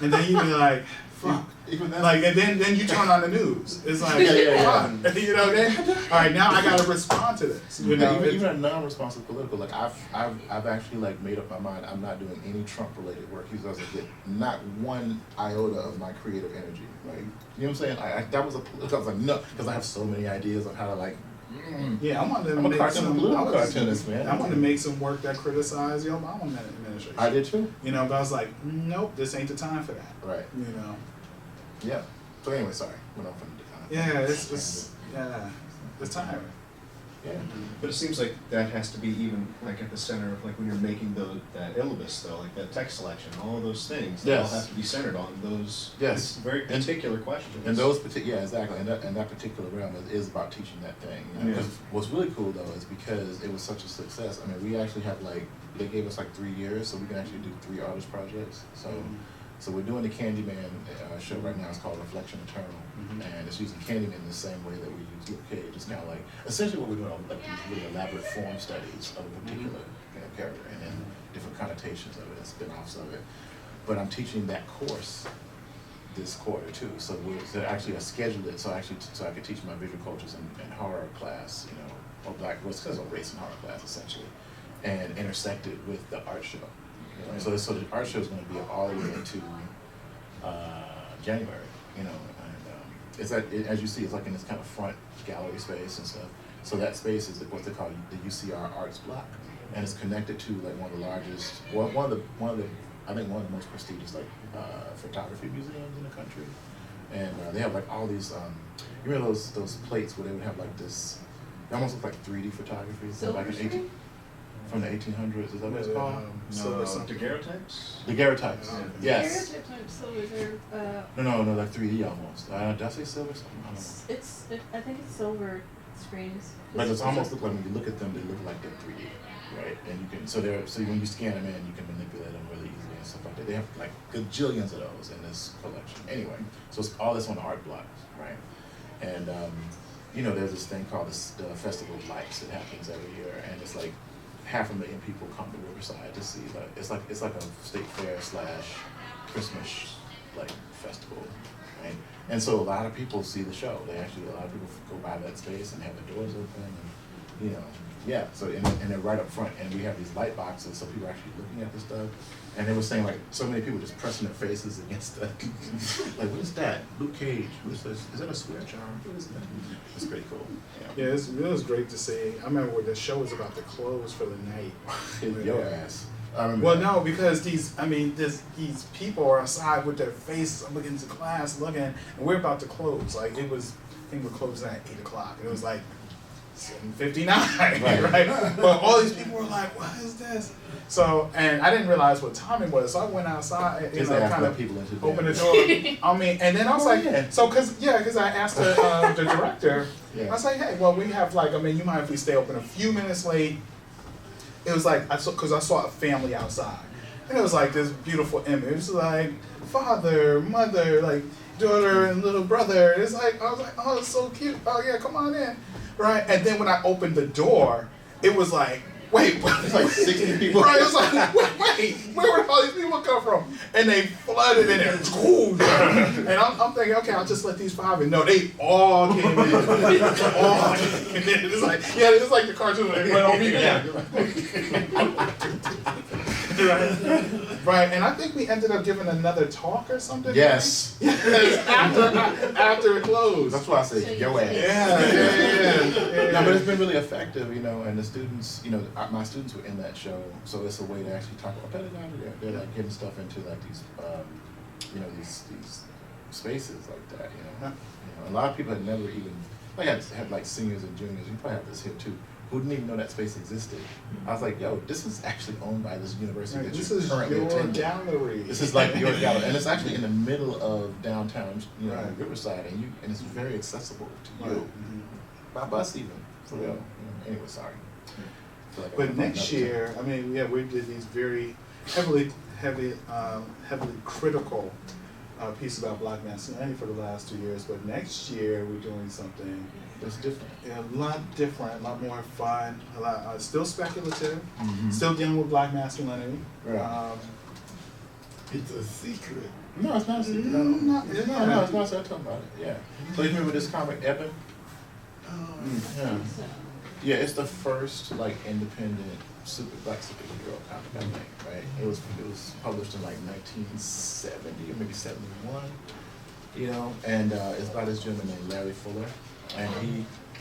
And then you be like, fuck. Even and then you turn on the news. It's like, Yeah. then, all right, now I got to respond to this. Even a non-responsive political, I've actually made up my mind. I'm not doing any Trump-related work. He doesn't get not one iota of my creative energy. Right? You know what I'm saying? I was like no, because I have so many ideas of how to Yeah, I wanted to I'm a make political cartoonist, man. I wanted to make some work that criticized the Obama administration. I did too. But I was like, nope, this ain't the time for that. Right. Yeah. So anyway, sorry. Went off on the Yeah, it's tiring. Yeah. But it seems like that has to be even at the center of when you're making that illibus though, that text selection, all of those things. They all Yes. have to be centered on those Yes. very particular questions. And those yeah, exactly. And that particular realm is about teaching that thing. Yeah. What's really cool though is because it was such a success. I mean, we actually have they gave us 3 years, so we can actually do 3 artist projects. So we're doing the Candyman show right now. It's called Reflection Eternal, and it's using Candyman the same way that we use Luke Cage. It's kind of essentially what we're doing, these really elaborate form studies of a particular character and then different connotations of it and spin-offs of it. But I'm teaching that course this quarter too. So I scheduled it so I could teach my visual cultures and horror class, or black race and horror class essentially, and intersect it with the art show. So the art show is going to be all the way into January, and it's as you see, it's in this kind of front gallery space and stuff. So that space is what they call the UCR Arts Block, and it's connected to one of the largest, one of the most prestigious photography museums in the country, and they have all these. You remember those plates where they would have this? They almost look like 3D photography. From the 1800s, is that what it's called? Daguerreotypes? Daguerreotypes. Yes. Daguerreotypes, silver, No, 3D almost. Did I say silver? I think it's silver. screens. Like it's almost look like when you look at them, they look like they're 3D, right? And you can so when you scan them in, you can manipulate them really easily and stuff like that. They have like gajillions of those in this collection. Anyway, so it's all this on art blocks, right? And you know, there's this thing called the Festival of Lights that happens every year, and it's like 500,000 people come to Riverside to see like it's like a state fair / Christmas like festival, right? And so a lot of people see the show. A lot of people go by that space and have the doors open, and you know, yeah. So and they're right up front, and we have these light boxes, so people are actually looking at the stuff. And they were saying like so many people just pressing their faces against the like, what is that? Luke Cage. What is this? Is that a swear charm? What is that? It's pretty cool. Yeah, it was great to see. I remember when the show was about to close for the night. Your ass. I remember Well, that. no, because these people are outside with their faces looking into class, and we're about to close. Like it was, I think we're closing at 8 o'clock. It was like 7:59, right? But all these people were like, "What is this?" So, and I didn't realize what time it was, so I went outside, you know, kind of open the door. I mean, and then I was like, so, because I asked the director, I was like, hey, well, we have like, I mean, you mind if we stay open a few minutes late? It was like, because I saw a family outside, and it was like this beautiful image. It was like father, mother, like daughter and little brother. It's like, I was like, oh, it's so cute. Oh yeah, come on in, right? And then when I opened the door, it was like, wait, it's like 60 people. Right, it was like, wait, where would all these people come from? And they flooded in there. And I'm thinking, okay, I'll just let these 5 in. No, they all came in. All came in. It's like, yeah, it's like the cartoon they went on me. Right, and I think we ended up giving another talk or something. Yes. Yes, after it closed. That's why I say yo ass. Yeah. No, but it's been really effective, you know, and the students, you know, my students were in that show, so it's a way to actually talk about pedagogy. They're like getting stuff into like these, you know, these spaces like that, you know. A lot of people had never even, like had like seniors and juniors, you probably have this here too, who didn't even know that space existed. I was like, yo, this is actually owned by this university that this you're is currently your attending. gallery. This is like your gallery, and it's actually in the middle of downtown, you know, Riverside, and it's very accessible to you, by bus even, for real. Anyway, sorry. But next year, I mean, yeah, we did these very heavily critical piece about Black masculinity for the last 2 years. But next year, we're doing something that's different. Yeah, a lot different, a lot more fun, a lot still speculative, still dealing with Black masculinity. Right. It's a secret. No, it's not a secret. No, it's not. So I talk about it. Yeah. So you remember this comic, Eben? Yeah. Yeah, it's the first like independent black superhero comic, I think, right? It was published in like 1970 or maybe 71, you know, and it's by this gentleman named Larry Fuller, and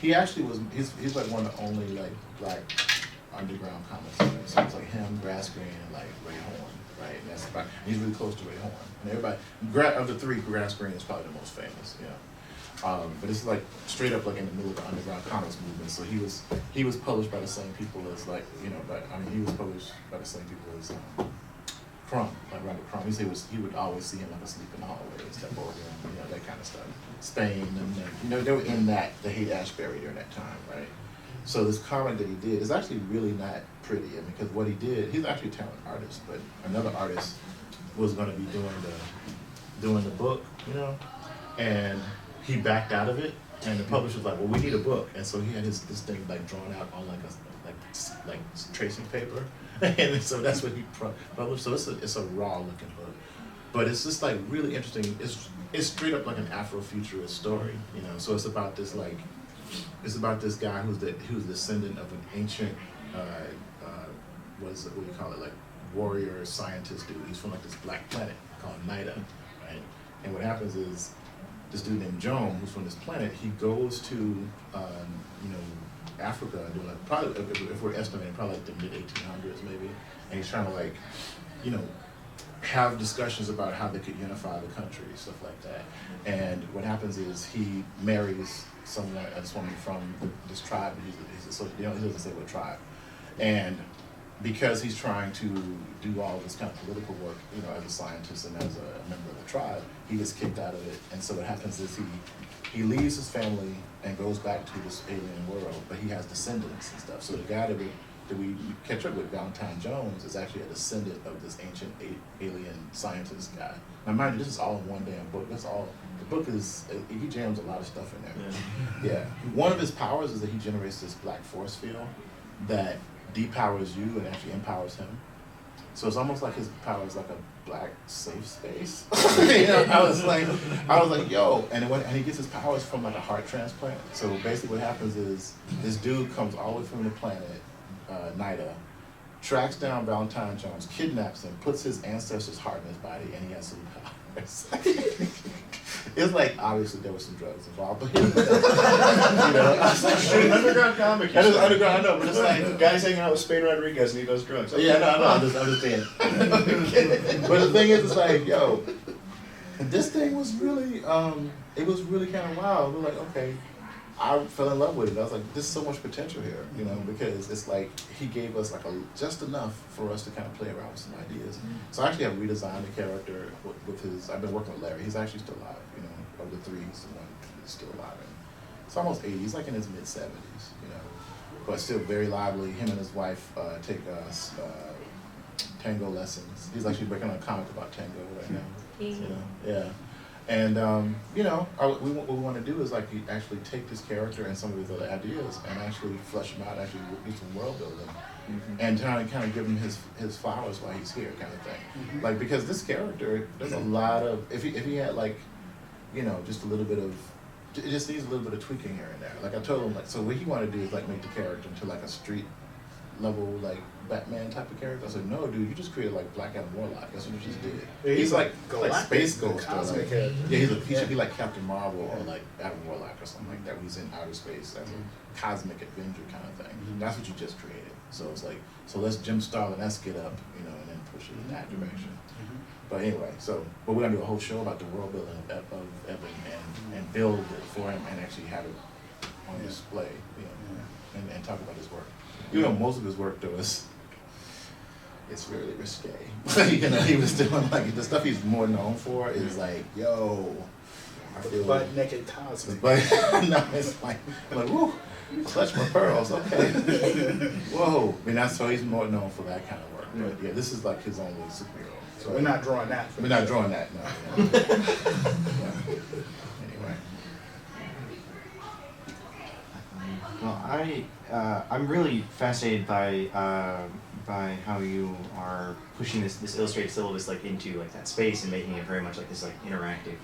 he actually he's like one of the only like black underground comics. Right? So it's like him, Grass Green, and like Ray Horn, right? And that's about, he's really close to Ray Horn, and everybody of the 3, Grass Green is probably the most famous, you know. But it's like straight up like in the middle of the underground comics movement. So he was published by the same people as like, you know, he was published by the same people as Crumb, like Robert Crumb. He would always see him like asleep in the hallway and step over him, you know, that kind of stuff. Spain and you know, they were in the Haight-Ashbury during that time, right? So this comic that he did is actually really not pretty, and because what he did, he's actually a talented artist, but another artist was going to be doing the book, you know, and he backed out of it, and the publisher was like, "Well, we need a book," and so he had this thing like drawn out on like tracing paper, and so that's what he published. So it's a raw looking book, but it's just like really interesting. It's straight up like an Afrofuturist story, you know. So it's about this guy who's the descendant of an ancient what do you call it, like warrior scientist dude. He's from like this black planet called Nida, right? And what happens is, this dude named Joan, who's from this planet, he goes to, you know, Africa, doing like, probably, if we're estimating, probably like the mid-1800s maybe, and he's trying to like, you know, have discussions about how they could unify the country, stuff like that. And what happens is he marries this woman from this tribe. He doesn't say what tribe, and because he's trying to do all this kind of political work, you know, as a scientist and as a member of the tribe, he gets kicked out of it. And so what happens is he leaves his family and goes back to this alien world, but he has descendants and stuff. So the guy that we catch up with, Valentine Jones, is actually a descendant of this ancient alien scientist guy. Now mind you, this is all in one damn book. That's all. The book is, he jams a lot of stuff in there. Yeah. One of his powers is that he generates this black force field that depowers you and actually empowers him. So it's almost like his power is like a black safe space. You know, I was like, yo, and he gets his powers from like a heart transplant. So basically what happens is this dude comes all the way from the planet, Nida, tracks down Valentine Jones, kidnaps him, puts his ancestors' heart in his body, and he has some powers. It's like, obviously there was some drugs involved, but you know, I was like, An underground comic. That is underground, I know, but it's like, The guy's hanging out with Spain Rodriguez and he does drugs. yeah, no, I'm just saying. But the thing is, it's like, yo, this thing was really, it was really kind of wild. We're like, okay, I fell in love with it. I was like, there's so much potential here, you know, because it's like he gave us like just enough for us to kind of play around with some ideas. So I actually have redesigned the character with his. I've been working with Larry. He's actually still alive, you know. Of the three, he's the one that's still alive. And it's almost 80. He's like in his mid 70s, you know, but still very lively. Him and his wife take tango lessons. He's actually working on a comic about tango right now. You know, yeah. And you know, what we want to do is like actually take this character and some of his other ideas and actually flesh him out, actually do some world building, and kind of give him his flowers while he's here, kind of thing. Like, because this character, there's a lot of if he had like, you know, just a little bit of, it just needs a little bit of tweaking here and there. Like I told him, like, so what he wanted to do is like make the character into like a street level like Batman type of character. I said, no, dude, you just created like Black Adam Warlock. That's what you just did. Yeah, he's like galactic, Space Ghost. cosmic Like, character. yeah, he should be like Captain Marvel or like Adam Warlock or something like that. When he's in outer space as a cosmic Avenger kind of thing. That's what you just created. So it's like, so let's Jim Starlin-esque it up, you know, and then push it in that direction. But anyway, but we're gonna do a whole show about the world building of Evan and build it for him and actually have it on display, you know, and talk about his work. You know, most of his work though is it's really risque. You know, he was doing like the stuff he's more known for is like, yo, I feel butt naked cosmic. But no, it's like woo, clutch my pearls, okay. Whoa. I mean, that's so he's more known for that kind of work. But yeah, this is like his only superhero. So we're not drawing that. We're not drawing that, no. Anyway. Well, I'm really fascinated by how you are pushing this illustrated syllabus like into like that space and making it very much like this like interactive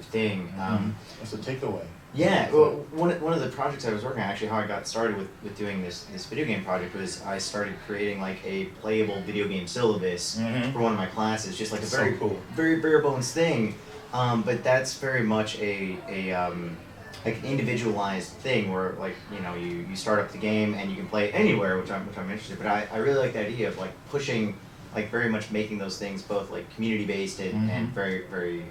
thing. That's a takeaway. Yeah, well, one of the projects I was working on, actually how I got started with doing this video game project was I started creating like a playable video game syllabus for one of my classes, just like a very cool, very bare bones thing. But that's very much a like an individualized thing where like, you know, you start up the game and you can play it anywhere, which I'm interested in. But I really like the idea of like pushing, like very much making those things both like community based and very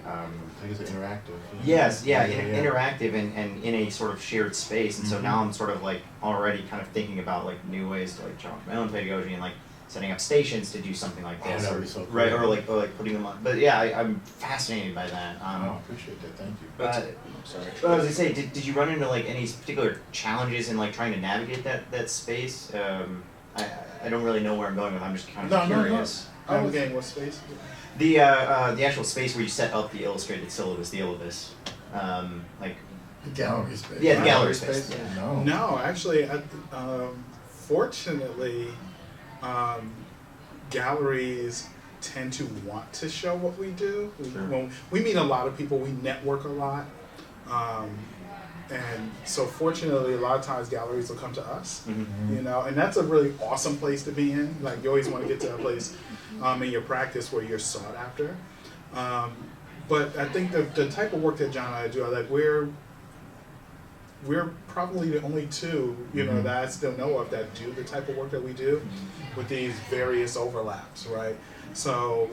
I guess interactive. Yes, interactive and in a sort of shared space. And so now I'm sort of like already kind of thinking about like new ways to like challenge my own pedagogy and like setting up stations to do something like this, that would be so cool. right? Or like putting them on. But yeah, I'm fascinated by that. I appreciate that. Thank you. Sorry. But I was gonna say, did you run into like any particular challenges in like trying to navigate that space? I don't really know where I'm going with. I'm just kind of curious. Navigating what space? The actual space where you set up the illustrated syllabus, the illibus, like the gallery space. Yeah, the gallery space. Yeah. No, actually, fortunately, galleries tend to want to show what we do. When we meet a lot of people, we network a lot. And so fortunately, a lot of times galleries will come to us, you know, and that's a really awesome place to be in. Like, you always want to get to a place in your practice where you're sought after. But I think the type of work that John and I do, like we're probably the only two, you know, that I still know of that do the type of work that we do with these various overlaps, right? So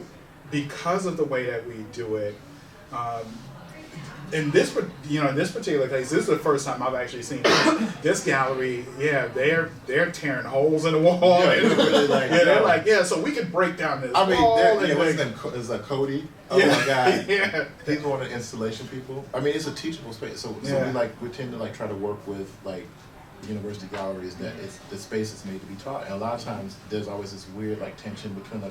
because of the way that we do it, in this particular case, this is the first time I've actually seen this gallery. Yeah, they're tearing holes in the wall. Yeah, it's really like, they're like, so we could break down this I mean, wall. it's like Cody. Oh my God. Yeah. He's one of the installation people. I mean, it's a teachable space. So we tend to try to work with university galleries that the space is made to be taught. And a lot of times there's always this weird tension between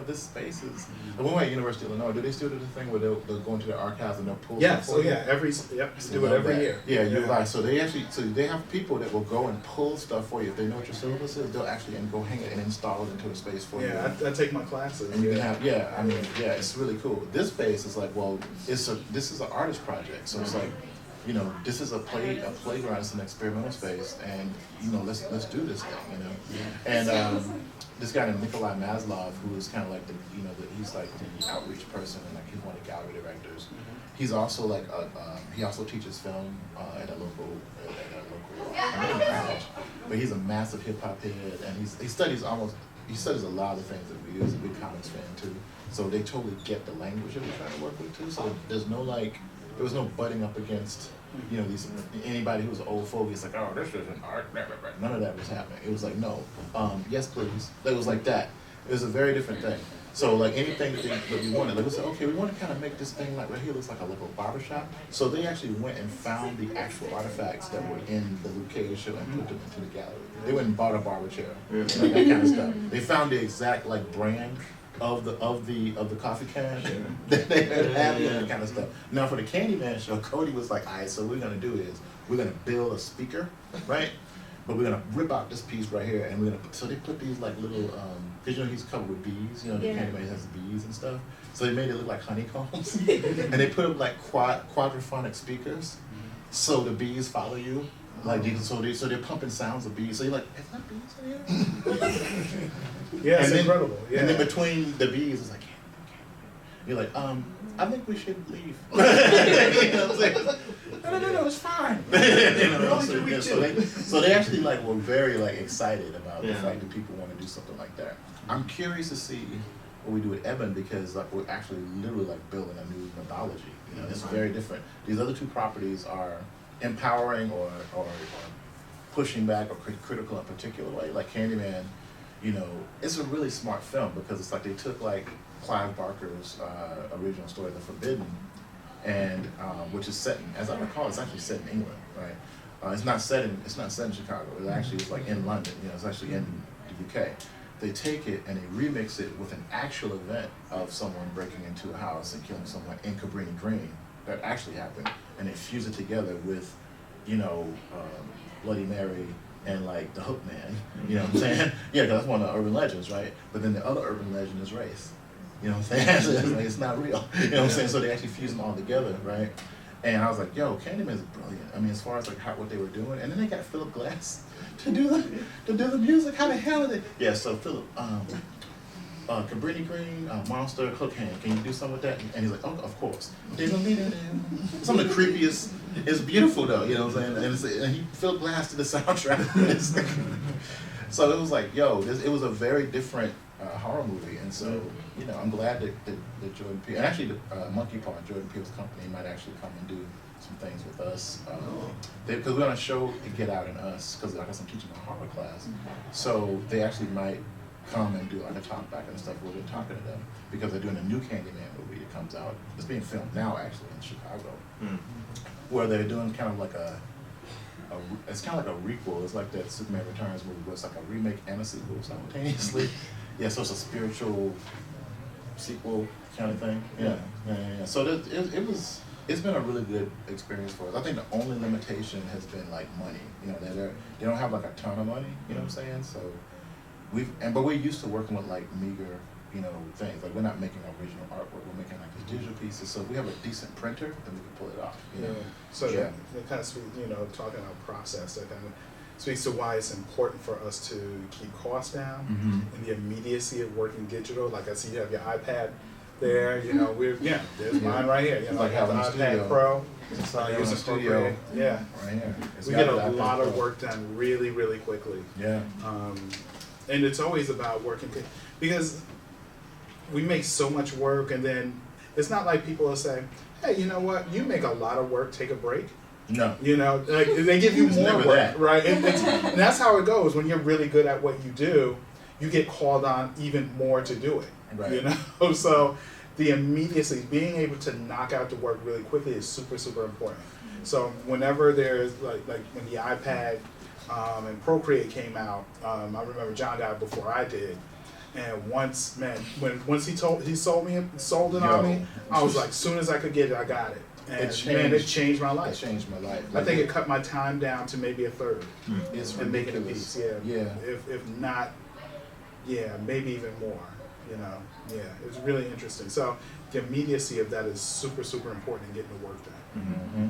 this space is when we're at University of Illinois, do they still do the thing where they'll go into their archives and they'll pull stuff for you? Do it every year. Yeah, you're right. So they have people that will go and pull stuff for you. If they know what your syllabus is, they'll actually go hang it and install it into a space for you. Yeah, I take my classes. And you can have it's really cool. This space is this is an artist project. So it's this is a playground, it's an experimental space, and let's do this thing, And this guy named Nikolai Maslov, who is kind of he's the outreach person and he's one of the gallery directors. He's also he also teaches film at a local college, but he's a massive hip hop head, and he studies a lot of the things that we do. He's a big comics fan too, so they totally get the language that we're trying to work with too. So there's no there was no butting up against anybody who was an old fogey. It's like, oh, this isn't art. None of that was happening. It was like, no, yes please. It was like that. It was a very different thing. So anything that we wanted, we said, okay, we want to kind of make this thing right here looks like a little barbershop. So they actually went and found the actual artifacts that were in the Luke Cage show and put them into the gallery. They went and bought a barber chair, that kind of stuff. They found the exact brand of the coffee can that they had that kind of stuff. Now for the Candyman show, Cody was like, all right, so what we're gonna do is we're gonna build a speaker, right? But we're gonna rip out this piece right here, and so they put these little because he's covered with bees, the Candyman has bees and stuff. So they made it look like honeycombs, and they put up quadraphonic speakers, so the bees follow you. So they're pumping sounds of bees. So you're like, is that bees in here? Yeah, it's incredible. Yeah. And then between the bees, it's like, you're like, I think we should leave. No, it's fine. So they actually were very excited about the fact that people want to do something like that. I'm curious to see what we do with Eben because we're actually literally building a new mythology. It's very different. These other two properties are empowering or pushing back or critical in a particular way. Like Candyman, it's a really smart film because it's they took Clive Barker's original story, The Forbidden, and which is set in, as I recall, it's actually set in England, right? It's not set in Chicago. It actually is in London. It's actually in the UK. They take it and they remix it with an actual event of someone breaking into a house and killing someone in Cabrini Green that actually happened, and they fuse it together with, Bloody Mary and the Hook Man. You know what I'm saying? Yeah, because that's one of the urban legends, right? But then the other urban legend is race. You know what I'm saying? It's not real. You know what I'm saying? So they actually fuse them all together, right? And I was like, yo, Candyman is brilliant. I mean, as far as what they were doing, and then they got Philip Glass to do the music. How the hell did it? Yeah, so Philip, Cabrini Green, Monster, Hook Hand. Can you do something with that? And he's like, oh, of course. Some of the creepiest. It's beautiful though, you know what I'm saying? And he Philip Glass to the soundtrack. So it was it was a very different horror movie, and so I'm glad that Jordan Peele, and actually Monkey Paw, Jordan Peele's company, might actually come and do some things with us because we're on a show Get Out and Us because I guess I'm teaching a horror class, so they actually might come and do a talk back and stuff. We've been talking to them because they're doing a new Candyman movie that comes out. It's being filmed now actually in Chicago, where they're doing kind of it's kind of like a requel. It's like that Superman Returns movie, where it's a remake and a sequel simultaneously. Yeah, so it's a spiritual sequel kind of thing. Yeah. So it's been a really good experience for us. I think the only limitation has been money. They don't have a ton of money. You know what I'm saying? So but we're used to working with meager, things. We're not making original artwork. We're making these digital pieces. So if we have a decent printer, then we can pull it off. So that kind of speaks, talking about process, that kind of speaks to why it's important for us to keep costs down and the immediacy of working digital. I see you have your iPad there. There's mine right here. I have the iPad Pro. Use a studio. Yeah. Right here. We get a lot of work done really, really quickly. Yeah. And it's always about working because we make so much work, and then it's not like people will say, hey, you know what, you make a lot of work, take a break. No. You know, like they give you It's more never work, that. right? And that's how it goes. When you're really good at what you do, you get called on even more to do it. Right. You know, so the immediacy, being able to knock out the work really quickly is super, super important. So whenever there's like when the iPad and Procreate came out, I remember John got it before I did. And once he sold it on me, I was like, soon as I could get it, I got it. And it changed my life. It changed my life. I think it cut my time down to maybe a third. It's and making a ridiculous. piece. Yeah. Yeah. If not, maybe even more. You know, it's really interesting. So the immediacy of that is super, super important in getting the work done. Mm-hmm.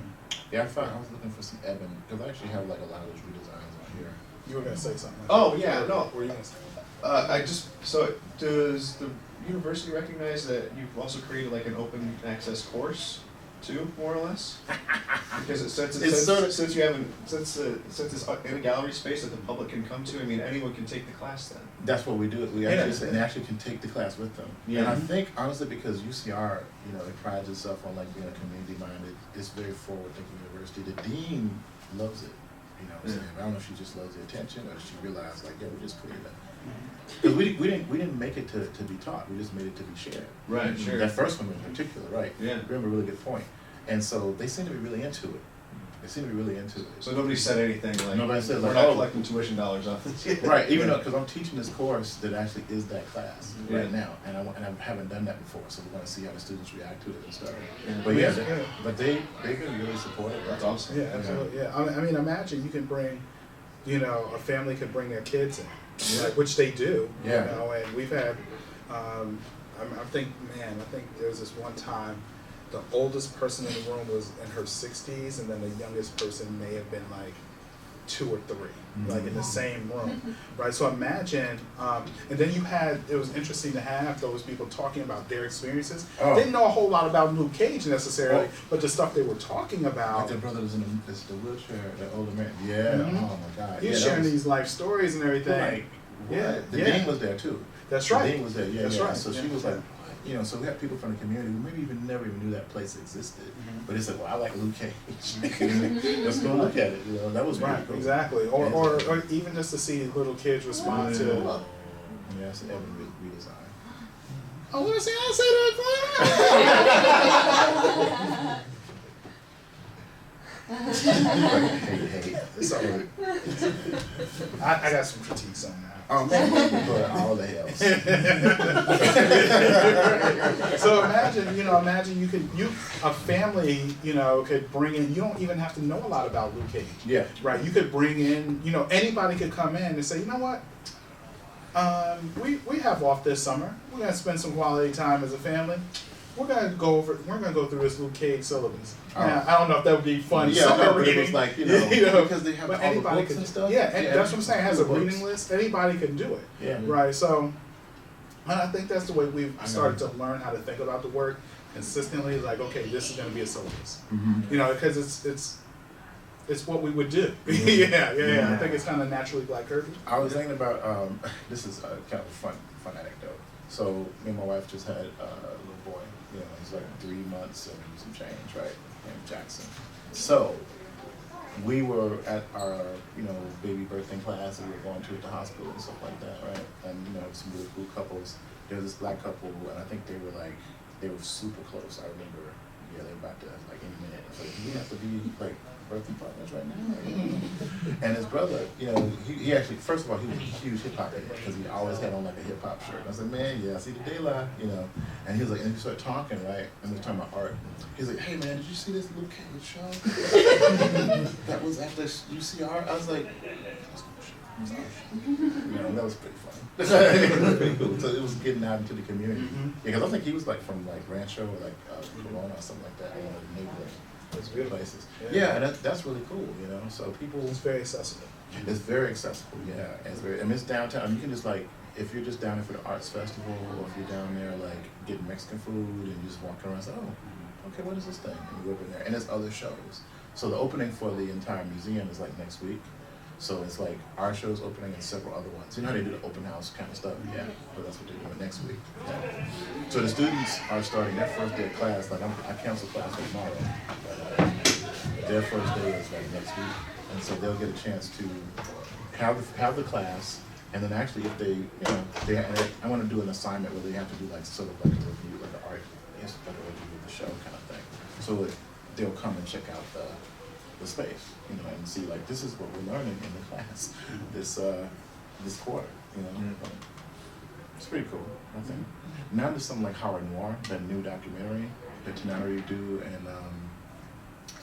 Yeah, I was looking for some ebony because I actually have like a lot of those redesigns on here. You were gonna say something. Oh yeah, no. What were you gonna say? Does the university recognize that you've also created like an open access course too, more or less? Because since it's in a gallery space that the public can come to, I mean, anyone can take the class then. That's what we do. We actually can take the class with them. Yeah. And I think honestly because UCR, it prides itself on like being a community minded, it's very forward thinking university. The dean loves it. I don't know if she just loves the attention or she realized like, yeah, we just created that. Because we didn't make it to be taught. We just made it to be shared. Right, sure. That first one in particular, right? Yeah. You remember a really good point. And so they seem to be really into it. So nobody said anything like, nobody said we're like, not collecting tuition dollars off this. Right, even though, because I'm teaching this course that actually is that class right now, and I haven't done that before, so we want to see how the students react to it and stuff. But they've been really supportive. That's awesome. Yeah, absolutely. Yeah, I mean, imagine you can bring, a family could bring their kids in, which they do. Yeah. And we've had, I think there was this one time. The oldest person in the room was in her 60s, and then the youngest person may have been like 2 or 3, like in the same room, right? So imagine, and then it was interesting to have those people talking about their experiences. Didn't know a whole lot about Luke Cage necessarily, but the stuff they were talking about. Like their brother was in the wheelchair, the older man. Yeah, oh my God. He was sharing these life stories and everything. Like, the dean was there too. That's right. The dean was there, That's right. So she was like, so we had people from the community who maybe never even knew that place existed. But they said, well, I like Luke Cage. Let's go look at it. That was right, really cool. Exactly. Or even just to see little kids respond to it. Yeah, it's an Evan redesign. I want to say that. Hey. It's all right. I got some critiques on that. Oh man, all the hell. So imagine a family, could bring in. You don't even have to know a lot about Luke Cage. Yeah. Right. You could bring in. Anybody could come in and say, you know what? We have off this summer. We're gonna spend some quality time as a family. We're gonna go through this Luke Cage syllabus. Now, I don't know if that would be fun. Yeah, but it was like, because they have all the books and stuff. Yeah, and that's what I'm saying. It has a reading list. Anybody can do it. Yeah. Right. So, and I think that's the way we've started to learn how to think about the work consistently. Like, okay, this is going to be a syllabus. Because it's what we would do. Yeah. I think it's kind of naturally Black Kirby. I was thinking about this is kind of a fun anecdote. So me and my wife just had a little boy. He's like 3 months and some change, right? Named Jackson. So we were at our, baby birthing class that we were going to at the hospital and stuff like that, right? And some really cool couples. There was this Black couple, and I think they were super close. I remember, they were about to like any minute. It's like, we have to be like birthing partners right now. And his brother, he actually, first of all, he was a huge hip hop head because he always had on like a hip hop shirt. And I was like, man, I see the daylight, And he was like, and he started talking, right? And we were talking about art. He's like, hey man, did you see this Luke Cage show? That was at the UCR. I was like, that was pretty funny. It was pretty cool. So it was getting out into the community. Because I think he was like from like Rancho or like Corona or something like that. One of the neighborhood. Those good places. Yeah, and that's really cool, So people. It's very accessible. It's very accessible, yeah. It's downtown. You can just like, if you're just down there for the arts festival, or if you're down there like getting Mexican food and you just walk around and say, oh, okay, what is this thing? And you go over there, and there's other shows. So the opening for the entire museum is like next week. So it's like our show's opening and several other ones. You know how they do the open house kind of stuff? Yeah, but that's what they're doing next week. Yeah. So the students are starting their first day of class. Like I cancel class for tomorrow, but their first day is like next week, and so they'll get a chance to have the class, and then actually if they, I want to do an assignment where they have to do like sort of like a review, like an art, like a review of the show kind of thing. So they'll come and check out the space, and see like this is what we're learning in the class this quarter, It's pretty cool, I think. Now there's something like Howard Noir, that new documentary that Tananarive Due and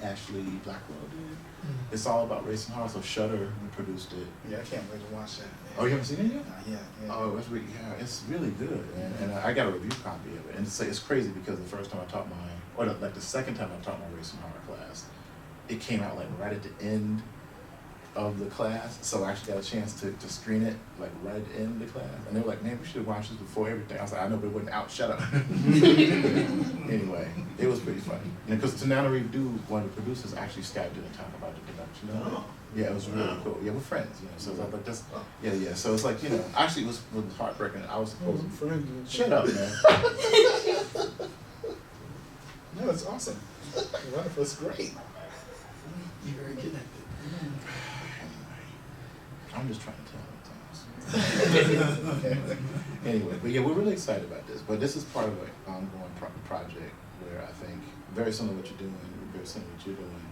Ashley Blackwell did. It's all about race and horror. So Shudder produced it. Yeah, I can't wait to watch that. Oh, you haven't seen it yet? Yeah. Oh, it's really good, and I got a review copy of it. And it's crazy because the first time I taught the second time I taught my race and horror class, it came out like right at the end of the class, so I actually got a chance to screen it like right at the end of the class, and they were like, "Man, we should have watched this before everything." I was like, "I know, but it wasn't out. Shut up." Anyway, it was pretty funny, because Tananarive Due, one of the producers, actually Skyped in and talked about the production. Yeah, it was really cool. Yeah, we're friends, So I was like, "That's yeah." So it's like, actually, it was heartbreaking. I was supposed to shut up, man. No, it's awesome. Wonderful. It's great. You're very connected. I'm just trying to tell them things. Anyway, but yeah, we're really excited about this. But this is part of an ongoing project where I think, very similar to what you're doing, very similar to what you're doing,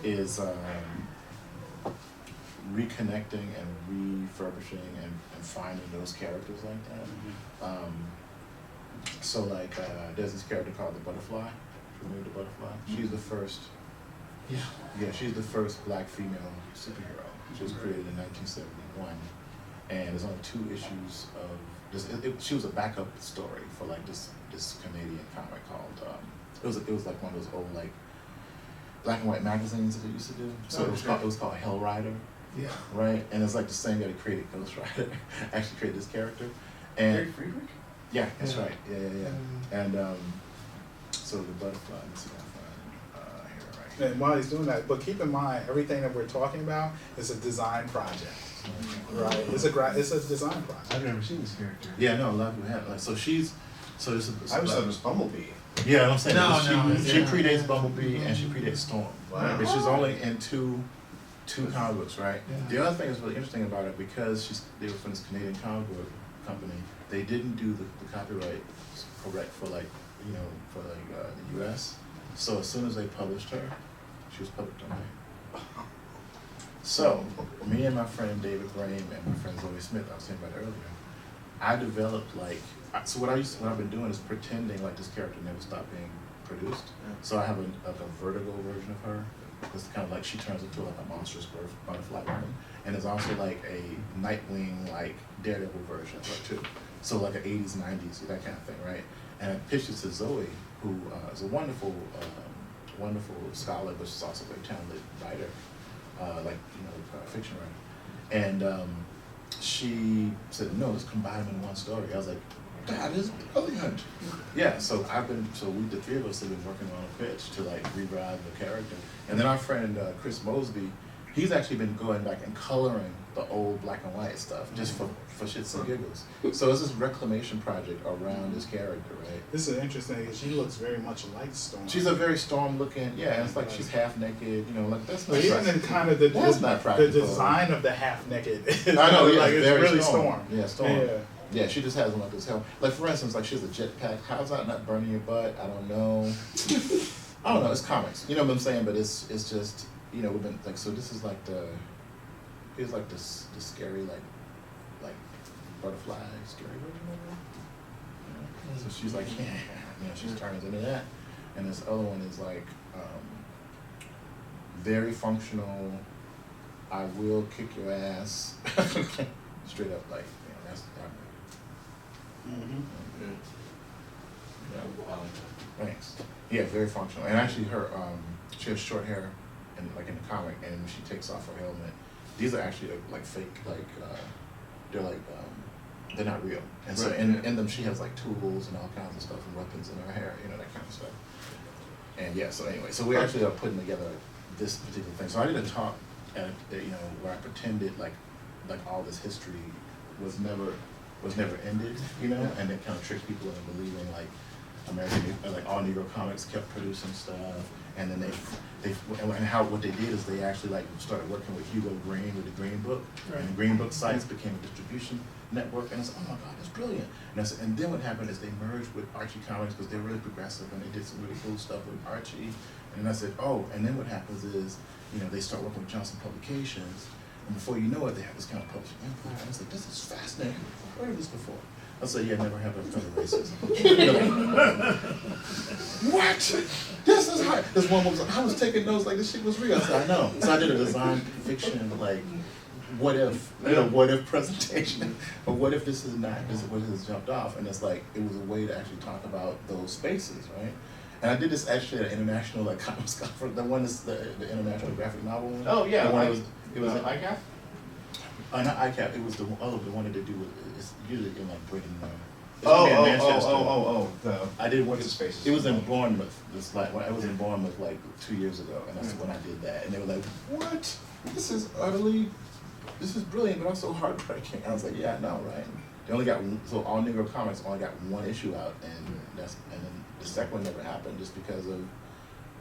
is reconnecting and refurbishing and finding those characters like that. So like, there's this character called the Butterfly. Remember the Butterfly? She's the first. Yeah, she's the first black female superhero. She was created in 1971, and there's only 2 issues of this. She was a backup story for like this Canadian comic called. It was like one of those old like black and white magazines that they used to do. So it was called Hell Rider. Yeah. Right, and it's like the same guy that created Ghost Rider actually created this character. And Gary Friedrich? Yeah, that's right. Yeah. And so the Butterfly. Let's see if I can find here right. And while he's doing that, but keep in mind, everything that we're talking about is a design project, right? It's a design project. I've never seen this character. Yeah, no, a lot of people have. Like, so this is. I was thought it was Bumblebee. Yeah, I'm saying she No. predates Bumblebee and she predates Storm. Wow. But she's only in two comic books, right? Yeah. The other thing that's really interesting about it, because they were from this Canadian comic book company, they didn't do the copyright correct for the US. So as soon as they published her, she was public domain. So me and my friend David Brame and my friend Zoe Smith, I was saying about earlier, I developed what I've been doing is pretending like this character never stopped being produced. So I have a Vertigo version of her. It's kind of like she turns into like a monstrous butterfly woman, and there's also like a Nightwing like Daredevil version of her too. So like an 80s, 90s, that kind of thing, right? And I pitched it to Zoe, who is a wonderful scholar, but she's also a very talented writer, fiction writer. And she said, "No, let's combine them in one story." I was like, "That is brilliant." Yeah, so we, the 3 of us, have been working on a pitch to like rewrite the character. And then our friend Chris Mosby, he's actually been going back and coloring the old black and white stuff just for shits and giggles. So it's this reclamation project around this character, right? This is interesting because she looks very much like Storm. She's a very Storm looking, and it's like she's half naked, like that's not. But even in kind of the design of the half naked, I know, yeah, like it's very really Storm. Storm. Yeah, Storm. Yeah, she just has one like this helmet. Like for instance, like she has a jetpack. How's that not burning your butt? I don't know. I don't know. It's comics. You know what I'm saying? But it's just we've been like, so this is like here's like the scary like butterfly scary version of her. So she's like she turns into that, and this other one is like very functional. I will kick your ass. Straight up like that's. Thanks. Yeah, very functional. And actually, she has short hair, in the comic, and when she takes off her helmet, these are actually like fake, they're not real. And so in them, she has like tools and all kinds of stuff and weapons in her hair, that kind of stuff. And yeah, so anyway, so we actually are putting together this particular thing. So I did a talk where I pretended like all this history was never ended, you know, and it kind of tricked people into believing like like all Negro Comics kept producing stuff, and then what they did is they actually like started working with Hugo Green with the Green Book, and the Green Book sites became a distribution network, and it's oh my God, that's brilliant. And then what happened is they merged with Archie Comics because they're really progressive and they did some really cool stuff with Archie. And I said, oh, and then what happens is, you know, they start working with Johnson Publications, and before you know it, they have this kind of publishing empire. And I was like, this is fascinating. I've heard of this before. I said, yeah, never have a federal racism. What? This is hard. This one was, I was taking notes like this shit was real. I said, I know. So I did a design fiction, like, what if, what if presentation, or what if this is not, this is what has jumped off, and it's like, it was a way to actually talk about those spaces, right? And I did this actually at an international, like, comics conference, the one is the international graphic novel one. Oh, yeah. The one it was ICAP? Not ICAP, it was the one that they do with, it's usually in like Britain. I did one. It was in Bournemouth. I was in Bournemouth like 2 years ago, and that's when I did that. And they were like, "What? This is brilliant, but also heartbreaking." I was like, "Yeah, I know, right?" They only got so all Negro Comics only got one issue out, and then the second one never happened just because of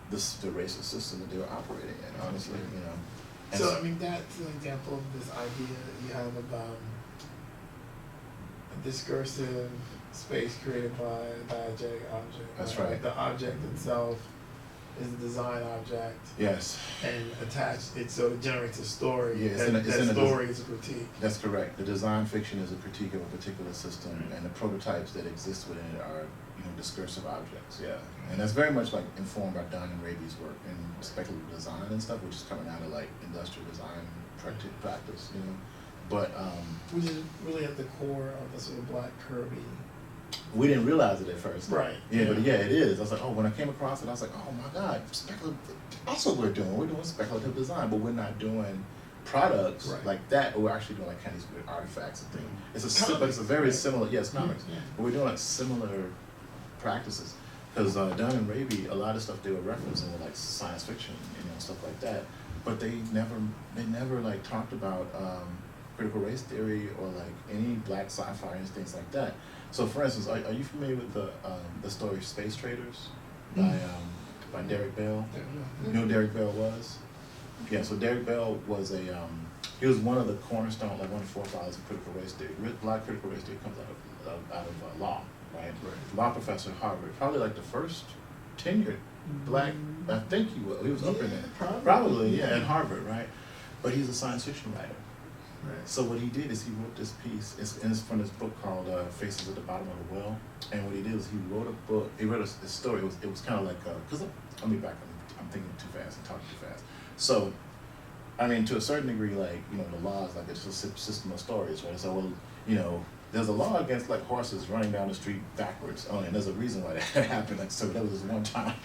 the racist system that they were operating in. Honestly, you know. And so I mean, that's an example of this idea that you have about a discursive space created by a diegetic object. That's right. The object itself is a design object. Yes. And attached, so it generates a story. Yes, and that story is a critique. That's correct. The design fiction is a critique of a particular system, and the prototypes that exist within it are, discursive objects. Yeah, and that's very much like informed by Don and Raby's work in speculative design and stuff, which is coming out of like industrial design practice, But which is really at the core of the sort of Black Kirby. We didn't realize it at first. Right. Yeah, but yeah, it is. I was like, oh, when I came across it, I was like, oh my God, speculative. That's what we're doing. We're doing speculative design, but we're not doing products like that. We're actually doing like kind of these weird artifacts and things. It's a very similar. Yes, comics. Yeah. But we're doing like similar practices. Because Don and Raby, a lot of stuff they were referencing were like science fiction, stuff like that. But they never like talked about critical race theory or like any black sci-fi and things like that. So, for instance, are you familiar with the story Space Traders by Derek Bell? You know who Derek Bell was? Yeah. So Derek Bell was he was one of the cornerstone, like one of the forefathers of critical race theory. Black critical race theory comes out of law, right? Law professor at Harvard, probably like the first tenured black. I think he was. He was up in there. Probably, yeah, at Harvard, right? But he's a science fiction writer. Right. So what he did is he wrote this piece. It's from this book called Faces at the Bottom of the Well. And what he did is he wrote a book. He wrote a story. It was kind of like because let me back up. I'm thinking too fast and talking too fast. So, I mean, to a certain degree, like the law is like it's a system of stories, right? So there's a law against like horses running down the street backwards. Oh, and there's a reason why that happened. Like, so that was just one time.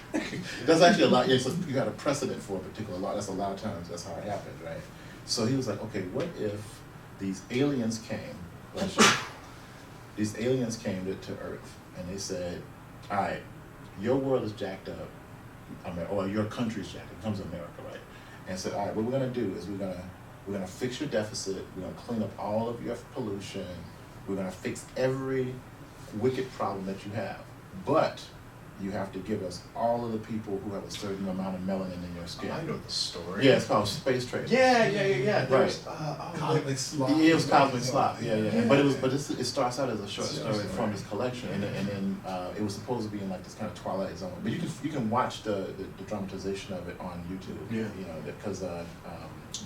That's actually a lot. Yeah, so you got a precedent for a particular law. That's a lot of times. That's how it happened, right? So he was like, okay, what if these aliens came? These aliens came to Earth, and they said, all right, your world is jacked up, or your country's jacked up. It comes to America, right? And said, all right, what we're gonna do is we're gonna fix your deficit. We're gonna clean up all of your pollution. We're gonna fix every wicked problem that you have, but you have to give us all of the people who have a certain amount of melanin in your skin. I know the story. Yeah, it's called Space Traders. Yeah. Right. Cosmic Slop. Yeah, it was Cosmic Slop. Yeah. But it starts out as a short story from his collection, and then it was supposed to be in like this kind of Twilight Zone. But you can watch the dramatization of it on YouTube. Yeah. Because the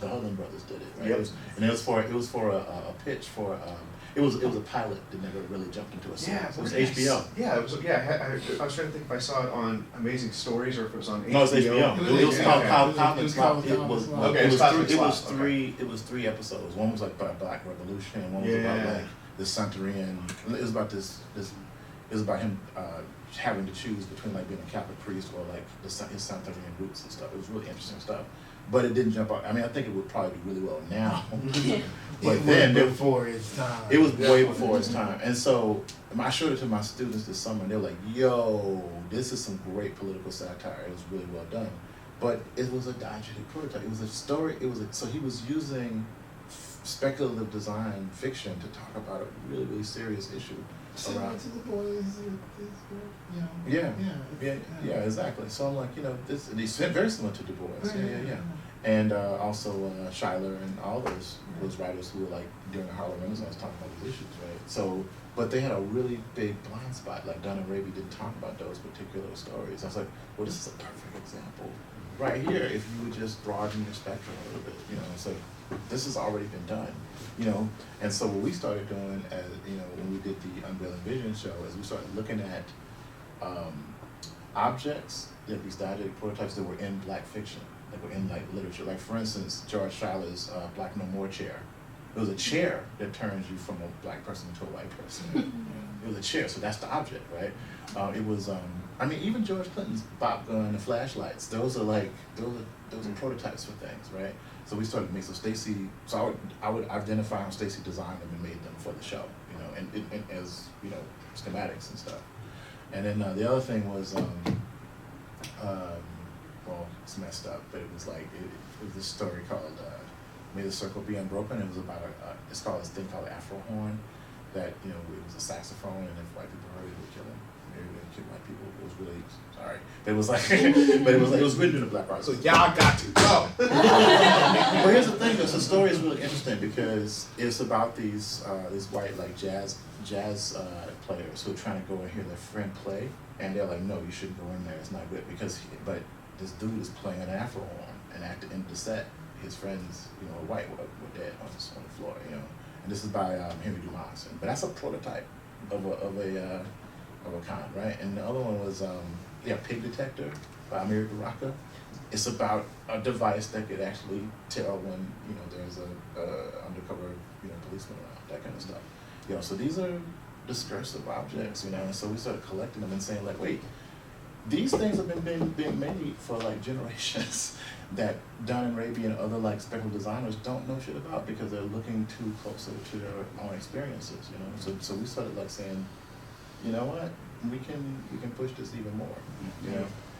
Hudlin brothers did it. Right? Yep. And it was for a pitch for. It was a pilot that never really jumped into a series. Yeah, it was HBO. Yeah, it was. Yeah, I was trying to think if I saw it on Amazing Stories or if it was on HBO. No, it's HBO. It was called Cosmic Slop. It was three episodes. One was like about Black Revolution. One was about like the Santerian. It was about this. It was about him having to choose between like being a Catholic priest or like his Santerian roots and stuff. It was really interesting stuff. But it didn't jump out. I mean, I think it would probably do really well now. But then before its time. It was way before its time. And so I showed it to my students this summer, and they were like, yo, this is some great political satire. It was really well done. but it was a diegetic prototype. It was a story. So he was using speculative design fiction to talk about a really, really serious issue Similar around. to the boys, you know. Yeah, exactly. So I'm like, this, and he's very similar to Du Bois. Yeah. And also Schuyler and all those writers who were like during the Harlem Renaissance talking about these issues, right? So, but they had a really big blind spot. Like Dun and Raby didn't talk about those particular stories. I was like, well, this is a perfect example right here. If you would just broaden your spectrum a little bit, it's like this has already been done, And so what we started doing, as when we did the Unveiling Vision show, is we started looking at objects, these diegetic prototypes that were in Black fiction, that were in like literature. Like for instance, George Schuyler's Black No More chair. It was a chair that turns you from a Black person to a white person. It was a chair, so that's the object, right? It was, even George Clinton's Bop gun, the flashlights. Those are prototypes for things, right? So we started to make I would identify how Stacy designed them and made them for the show, and as schematics and stuff. And then the other thing was, well, it's messed up, but it was like it was this story called "May the Circle Be Unbroken." It was about it's called this thing called Afro horn, that it was a saxophone, and if white people heard it, it would kill them. Maybe they would kill white people. It was really sorry, but it was like, but it was written in the Black Arts. So y'all got to go. Well, here's the thing: the story is really interesting because it's about these white like jazz players who are trying to go and hear their friend play, and they're like, no, you shouldn't go in there. It's not good but this dude is playing an Afro horn, and at the end of the set, his friends, white, were dead on the floor, And this is by Henry Dumas, but that's a prototype of a kind, right? And the other one was Pig Detector by Amiri Baraka. It's about a device that could actually tell when there's a undercover policeman around, that kind of stuff. So these are discursive objects, and so we started collecting them and saying like, wait, these things have been being made for like generations that Dun and Raby and other like speculative designers don't know shit about because they're looking too closer to their own experiences, So we started like saying, you know what, we can push this even more,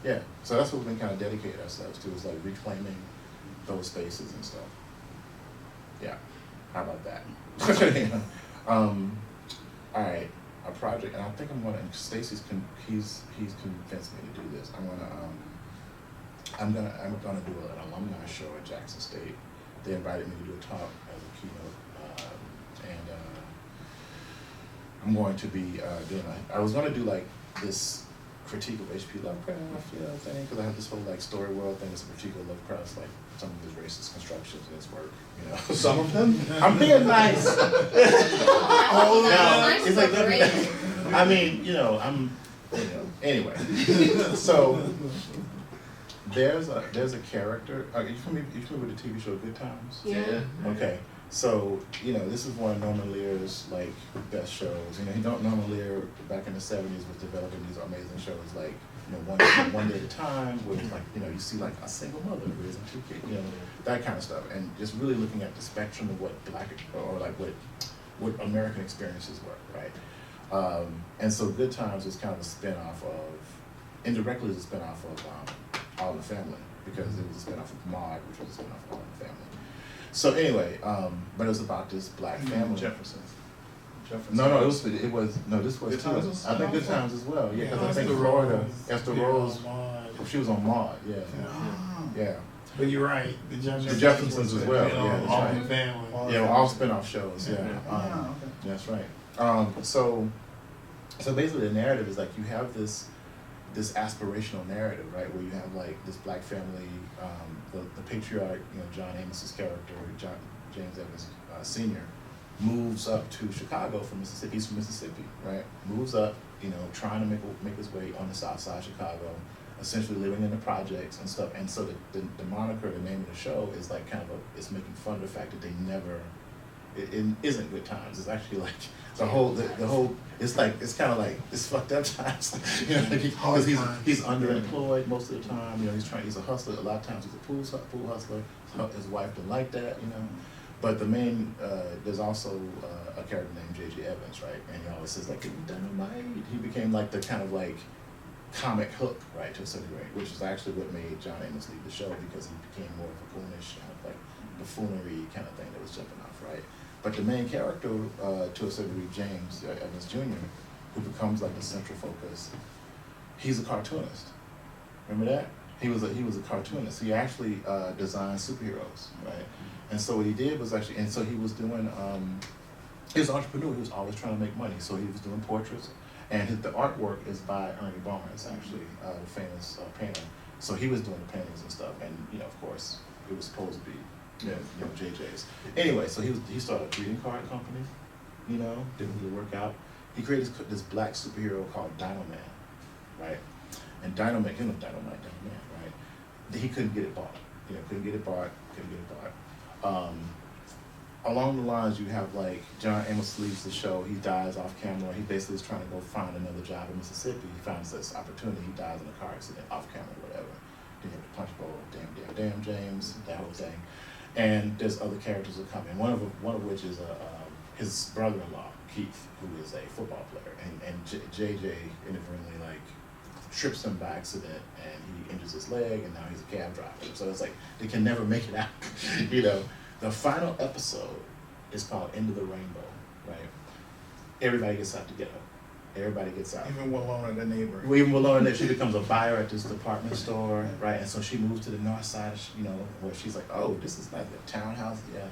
Yeah. So that's what we've been kind of dedicating ourselves to, is like reclaiming those spaces and stuff. Yeah. How about that? All right. A project, and I think I'm gonna. Stacy's he's convinced me to do this. I'm gonna do an alumni show at Jackson State. They invited me to do a talk as a keynote, and I'm going to be doing. I was gonna do like this critique of H.P. Lovecraft, thing, because I have this whole like story world thing. It's a critique of Lovecraft's like some of his racist constructions in his work. Some of them. I'm being nice. It's like Anyway. So there's a character. Are you familiar with the TV show Good Times? Yeah. Okay. So this is one of Norman Lear's like best shows. Norman Lear back in the '70s was developing these amazing shows like One Day at a Time, where it's like you see like a single mother raising two kids, that kind of stuff, and just really looking at the spectrum of what Black or like what American experiences were, right? And so Good Times was kind of a spinoff of, indirectly, was a spinoff of All in the Family, because it was a spinoff of Maude, which was a spinoff of All in the Family. So anyway, but it was about this Black family. Jefferson. No, this was Good Times. I think Good Times as well. Yeah, because I think Esther Florida, Rose. Esther Yeah, Rose, Maude. she was on Maude. Yeah. But you're right. The Jeffersons as well. Yeah, that's All right. in the Family. Yeah, all spin-off shows. Yeah. Okay. That's right. So basically, the narrative is like you have this aspirational narrative, right, where you have like this Black family, the patriarch, John Amos's character, James Evans Sr., moves up to Chicago from Mississippi. He's from Mississippi, right? Moves up, trying to make his way on the south side of Chicago, essentially living in the projects and stuff. And so the moniker, the name of the show is like it's making fun of the fact that they never, it isn't Good Times. It's actually like the whole, it's kind of like, it's fucked up times, because he's underemployed most of the time, he's a hustler, a lot of times he's a pool hustler, his wife didn't like that, but the main, there's also a character named J.J. Evans, right, and he always says like, dynamite, he became like the kind of like comic hook, right, to a certain degree, which is actually what made John Amos leave the show, because he became more of a goonish kind of like buffoonery kind of thing that was jumping off, right? But the main character, to a certain degree, James Evans Jr., who becomes like the central focus, he's a cartoonist. Remember that? He was a cartoonist. He actually designed superheroes, right? And so what he did was actually, and so he was doing, he was an entrepreneur. He was always trying to make money. So he was doing portraits, and the artwork is by Ernie Barnes, actually, the famous painter. So he was doing the paintings and stuff, and of course, it was supposed to be, JJ's. Anyway, so he started a greeting card company. Didn't really work out. He created this black superhero called Dino Man, right? And Dynamite, Dynamite, right? He couldn't get it bought. Couldn't get it bought. Along the lines, you have like John Amos leaves the show. He dies off camera. He basically is trying to go find another job in Mississippi. He finds this opportunity. He dies in a car accident off camera, whatever. Then you have the punch bowl, damn James, that whole thing. And there's other characters that come in. One of which is his brother-in-law, Keith, who is a football player, and JJ inadvertently like trips him by accident, and he injures his leg, and now he's a cab driver. So it's like they can never make it out. The final episode is called End of the Rainbow, right? Everybody gets out together. Everybody gets out. Even Walona, the neighbor. Even Walona, she becomes a buyer at this department store, right? And so she moves to the north side, where she's like, oh, this is like a townhouse, yeah.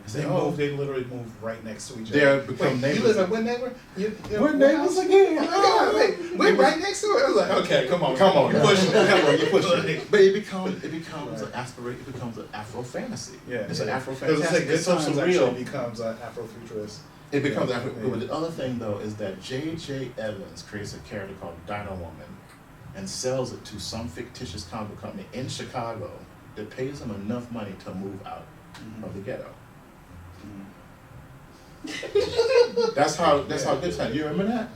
They literally moved right next to each other. They become neighbors. You live at what neighbor? We're neighbors again. Oh my God, we're right next to it. I was like, okay, come on. You push it. But it becomes an aspiration. It becomes an Afro fantasy. Yeah, it's an Afro fantasy. It's so surreal. It becomes an Afrofuturist. It becomes Afro. But the other thing though is that J.J. Evans creates a character called Dino Woman, and sells it to some fictitious comic company in Chicago that pays him enough money to move out of the ghetto. That's how good time. You remember that?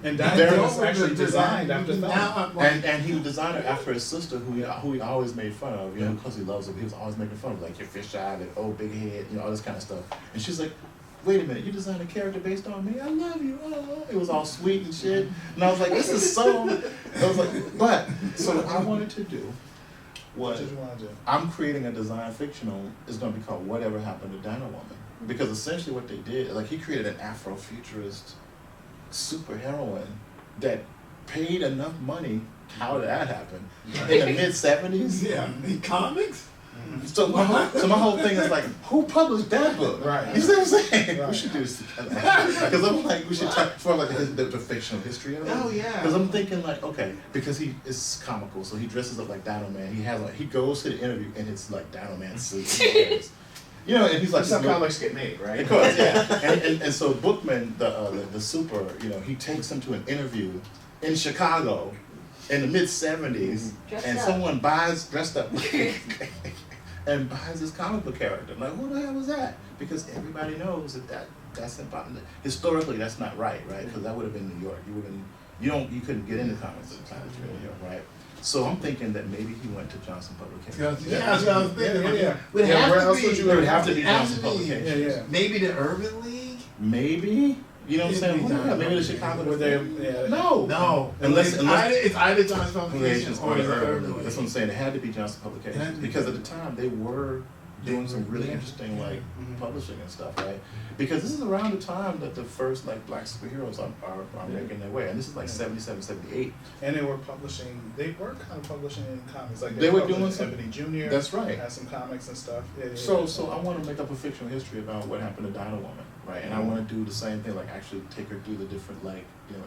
And Dino was actually designed after that. And he was designed after his sister, who he always made fun of, because he loves him. He was always making fun of, like, your fish eye and big head, all this kind of stuff. And she's like, wait a minute, you designed a character based on me? I love you. Oh. It was all sweet and shit. And I was like, this is so. I was like, so what I wanted to do. What did you want to do? I'm creating a design fictional. It's going to be called Whatever Happened to Dino Woman. Because essentially what they did, like he created an Afrofuturist superheroine that paid enough money. How did that happen? In the mid-70s? Yeah, in comics? So my whole thing is like, who published that book? Right. You see what I'm saying? Right. We should do this together. Because I'm like, we should talk for like the fictional history of it. Oh yeah. Because I'm thinking like, okay, because he is comical, so he dresses up like Dino Man. He goes to the interview and it's like Dino Man suit. And he's like, that's how comics get made, right? Of course, yeah. and so Bookman, the super, he takes him to an interview in Chicago in the mid-70s, and someone dressed up and buys this comic book character. Like, who the hell was that? Because everybody knows that's important. Historically, that's not right? Because that would have been New York. You couldn't get into comics at the time it's New York, right? So I'm thinking that maybe he went to Johnson Publications. Yeah, that's what I was thinking. Yeah. Would have to be Johnson Publications. Yeah. Maybe the Urban League? Maybe. You know what I'm saying? Maybe the Chicago. No. Unless it's either Johnson Publications or the Urban League. That's what I'm saying. It had to be Johnson Publications. Because at the time they were doing some really interesting publishing and stuff, right? Because this is around the time that the first black superheroes are making their way, and this is like 77, 78. And they were publishing comics, like they were doing some Ebony Jr. That's right. Had some comics and stuff. So I want to make up a fictional history about what happened to Dino Woman, right? And I want to do the same thing, like actually take her through the different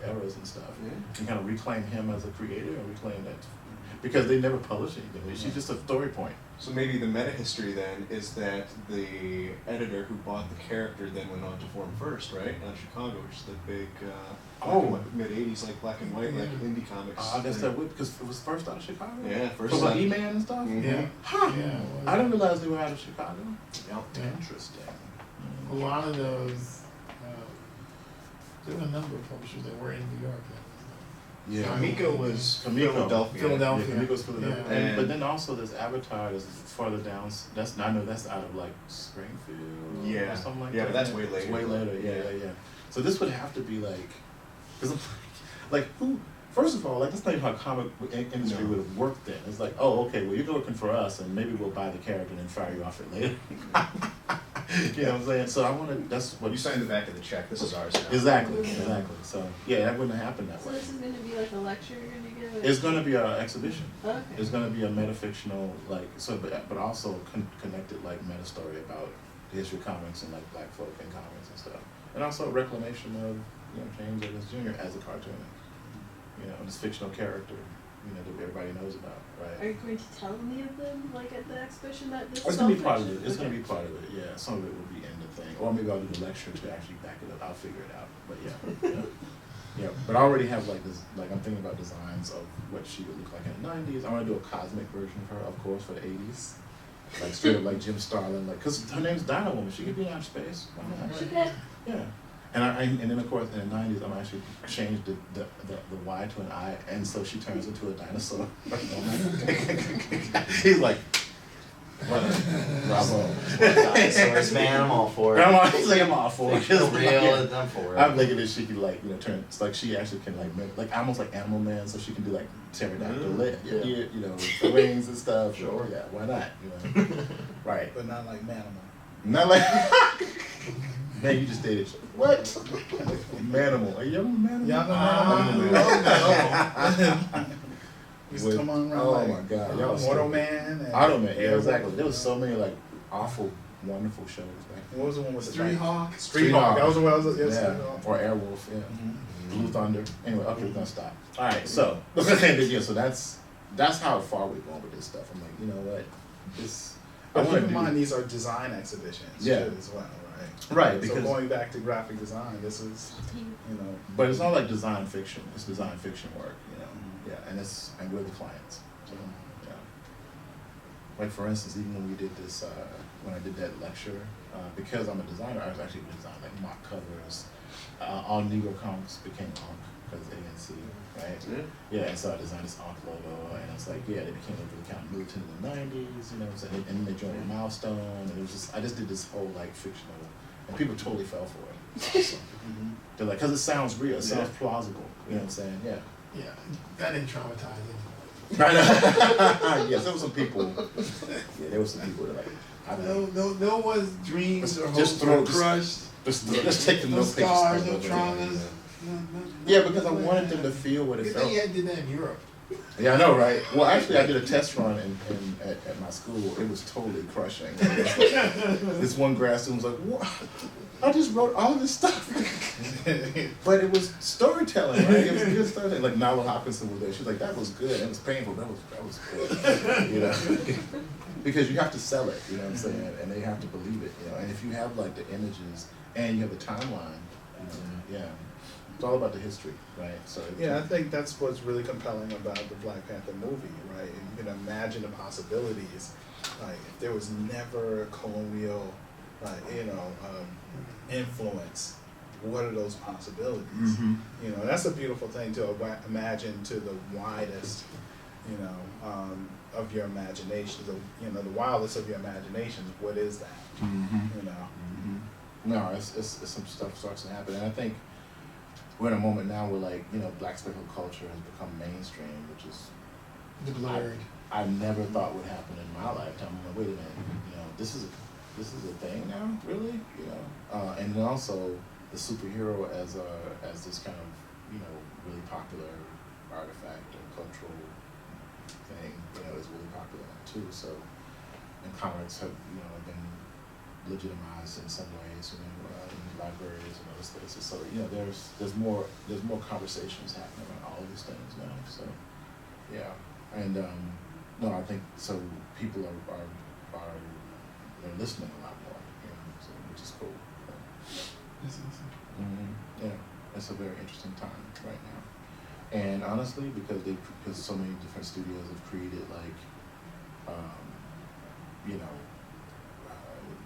eras and stuff, and kind of reclaim him as a creator and reclaim that. Because they never published anything. She's just a story point. So maybe the meta history then is that the editor who bought the character then went on to form First, right? Out of Chicago, which is the big mid-80s, like black and white, like indie comics. I guess that would, because it was first out of Chicago? Yeah, first so like E-Man and stuff? Mm-hmm. Yeah. Huh. Yeah, I didn't realize they were out of Chicago. Yeah. Interesting. A lot of those, there were a number of publishers that were in New York. Yeah, Kamiko was Philadelphia. Yeah, Kamiko's Philadelphia. Yeah. But then also there's Avatar that's farther down. That's out of like Springfield. Yeah. Or something like that. Yeah, but that's way later. It's way later. Yeah. So this would have to be like, because I'm like who first of all, like that's not even how comic industry would have worked then. It's like, oh, okay, well you're working for us, and maybe we'll buy the character and then fire you off it later. You know what I'm saying? So I want to. That's what You signed the back of the check. This is ours now. Exactly. So yeah, that wouldn't happen that So way. this is going to be like a lecture you're going to give? It's going to be an exhibition. Okay. It's going to be a metafictional, like, so, but also connected, like, meta story about the history of comics and, like, black folk and comics and stuff. And also a reclamation of, you know, James Evans Jr. as a cartoonist. You know, this fictional character, you know, that everybody knows about, right? Are you going to tell any of them, like, at the exhibition that this It's is going all to be part of fiction? it. It's going to be part of it, yeah. Some of it will be in the thing. Or maybe I'll do the lecture to actually back it up. I'll figure it out. But yeah, yeah. Yeah, but I already have like this, like I'm thinking about designs of what she would look like in the 90s. I want to do a cosmic version of her, of course, for the 80s. Like straight up like Jim Starlin, like, cause her name's Dino Woman. She could be in outer space. Why not? She could. Yeah. And then of course in the 90s I'm actually changed the Y to an I, and so she turns into a dinosaur. He's like, what? Bravo. Dinosaurs, man, I'm all for it. He's like, I'm all for it. For real, I'm for it. I'm thinking that she could like, you know, turn, it's like she actually can like almost like Animal Man, so she can do like pterodactyl, you know, the wings and stuff. Sure. Yeah, why not? You know, right? But not like Manimal. Not like. Man, you just dated. What? Manimal. Are you young Manimal? Young Manimal. Used to come on around oh like my God, y'all Automan and Automan, yeah, exactly. There was so many like awful, wonderful shows back then. What was the one with the Street Hawk. Street Hawk. That was the one I was. Yes, Yeah, Street Hawk. or Airwolf. Yeah. Blue Thunder. Anyway, okay, we're gonna stop. All right, so yeah, so that's how far we're going with this stuff. I'm like, you know what, this. I But want keep to in mind do. these are design exhibitions Yeah. too, as well, right? Right, So because going back to graphic design, this is, you know. but it's not like design fiction. It's design fiction work, you know. Yeah, and we're the clients. So yeah. Like for instance, even when we did this, when I did that lecture, because I'm a designer, I was actually designing like mock covers. All Negro comics became Ankh because ANC, right? Yeah, and so I designed this Ankh logo, and it's like, yeah, they became really kind of militant in the 90s, you know what I'm saying? And they joined a milestone, and it was just, I just did this whole like fictional, and people totally fell for it. It's awesome. They're like, because it sounds real, it sounds plausible, you know what I'm saying? Yeah. Yeah, that didn't traumatize him. Right. Yes, there were some people. Yeah, there were some people that like. I don't know. No one's dreams or Just hopes were crushed. Just take the No note pages. scars, no traumas. Yeah, because I wanted them to feel what it Good felt. thing you did that in Europe. Yeah, I know, right? Well, actually, I did a test run at my school. It was totally crushing. This one grad student was like, "What? I just wrote all of this stuff." But it was storytelling, right? It was good storytelling. Like Nala Hopkinson was there. She was like, "That was good. It was painful. That was good." You know, because you have to sell it. You know what I'm saying? And they have to believe it. You know, and if you have like the images and you have the timeline, yeah. It's all about the history, right? So Yeah, I think that's what's really compelling about the Black Panther movie, right? And you can imagine the possibilities. Like if there was never a colonial, influence, what are those possibilities? You know, that's a beautiful thing to imagine to the widest, of your imagination. The wildest of your imaginations. What is that? You know. No, it's some stuff starts to happen, and I think we're in a moment now where like black speculative culture has become mainstream, which is blurred. I never thought would happen in my lifetime. I'm like, wait a minute, this is a thing now, really, and then also the superhero as this kind of really popular artifact or cultural thing, is really popular now too. So, and comics have been legitimized in some ways, in libraries and other spaces. So there's more conversations happening around all of these things now. So yeah, and no, I think so. People are they're listening a lot more, so, which is cool. Yeah, it's a very interesting time right now. And honestly, because so many different studios have created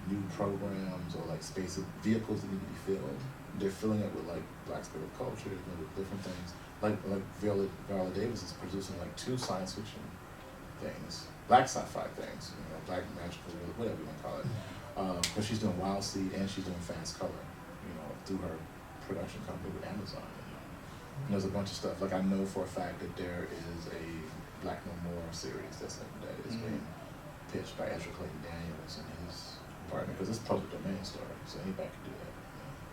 new programs or like space of vehicles that need to be filled. They're filling it with like black speculative culture, with different things. Like Viola Davis is producing like 2 science fiction things, black sci-fi things, black magical, whatever you want to call it. Because she's doing Wild Seed and she's doing Fast Color, through her production company with Amazon. And there's a bunch of stuff. Like I know for a fact that there is a Black No More series that is being pitched by Ezra Clayton Daniels and his partner, because it's public domain story, so anybody can do that.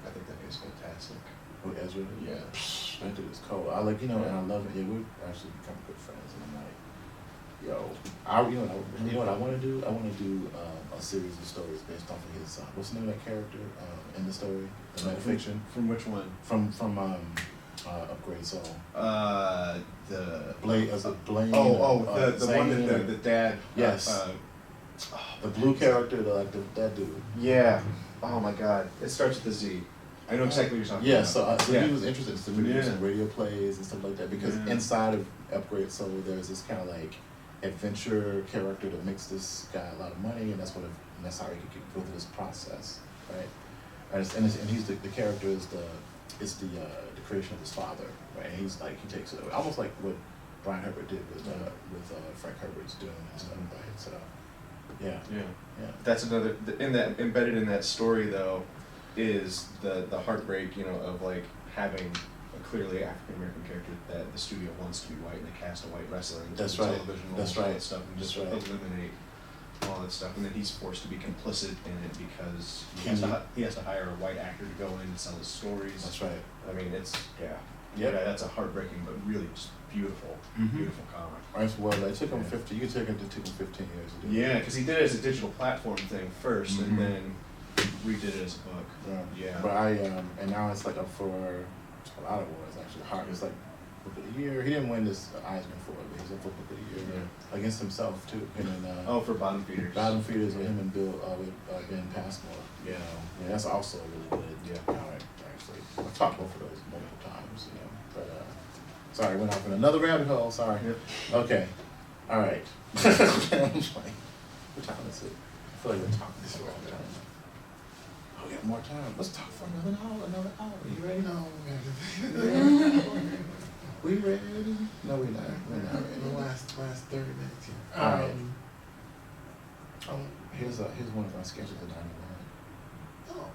I think that is fantastic. With Ezra, Yeah. that dude is cold. I like, and I love it. Yeah, we've actually become good friends, and I'm like, yo, you know what I want to do? I want to do a series of stories based off of his. What's the name of that character in the story? The metafiction. From which one? From Upgrade Soul. The Blade as a Blaine. the one that the dad. Yes. The blue character, that dude. Yeah. Oh my God! It starts with a Z. I know exactly what you're talking about. So he was interested in some radio plays and stuff like that, because inside of Upgrade Soul there's this kind of like adventure character that makes this guy a lot of money, and that's how he could go through this process, right? And he's the character is the creation of his father, right? And he's like, he takes it almost like what Brian Herbert did with Frank Herbert's Dune and stuff, right? So yeah. That's another embedded in that story though is the heartbreak, of like having a clearly African American character that the studio wants to be white, and they cast a white wrestler into That's the right. television role That's and all right. that stuff, and That's just right. eliminate all that stuff, and then he's forced to be complicit in it because he has to hire a white actor to go in and sell his stories. That's right. I mean, it's Yep. that's a heartbreaking but really just beautiful comic. Well, it took him 15 years to do. Yeah, because he did it as a digital platform thing 1st, and then redid it as a book. Yeah. But and now it's like up for a lot of awards actually. It's like Book of the Year. He didn't win this Eisner for it, but he's up for Book of the Year against himself too. Him and for Bottom Feeders. Bottom Feeders with him and Ben Passmore. Yeah. Yeah, that's also a really good comic actually. I've talked both of those multiple times, but sorry, went off in another rabbit hole. Sorry. Okay. All right. I'm just like, what time is it? I feel like we're talking this a long time. Oh, we got more time. Let's talk for another hour. You ready? No, We ready? No, we're not. We're not ready. The last 30 minutes here. All right. Here's one of our sketches of 99. Oh.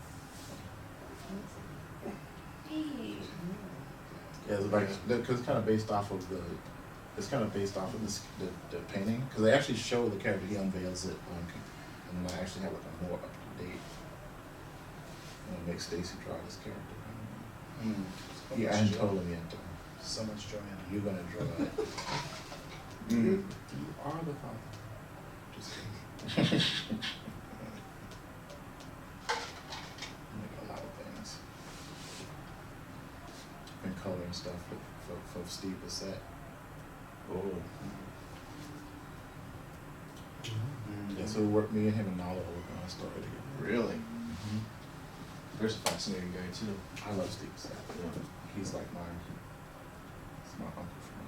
Hey. Yeah, it's like because it's kind of based off of the painting, because they actually show the character, he unveils it, and then I actually have like a more up to date. And make Stacy draw this character. Yeah, I hadn't told him yet though. So much joy in it. You're gonna draw it. You are the father. Just kidding. Make a lot of things. Been coloring stuff for Steve Bissett. Oh. Yeah, so me and him and Nala working on a story together. Really? There's a fascinating guy too. I love Steve Bissett. He's like he's my uncle from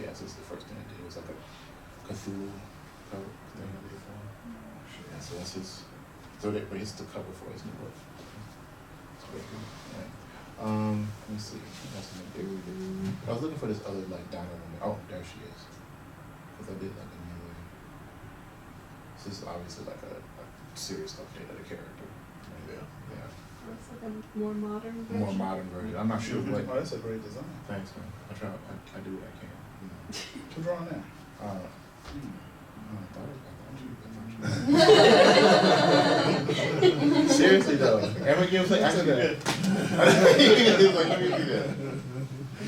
yeah, so it's the first thing I did. It was like a Cthulhu cover thing I did for him. Yeah, so that's his. But it's the cover for his new book. It's very good. Yeah. Let me see. I was looking for this other like dino woman. Oh, there she is. Because I did like a new. This is obviously like a serious update of the character. Yeah. It's like a more modern version. More modern version. I'm not sure what. Oh, that's a great design. Thanks, man. I do what I can. Who drawn that? Seriously though, Emma gives like I said that. Let me do that.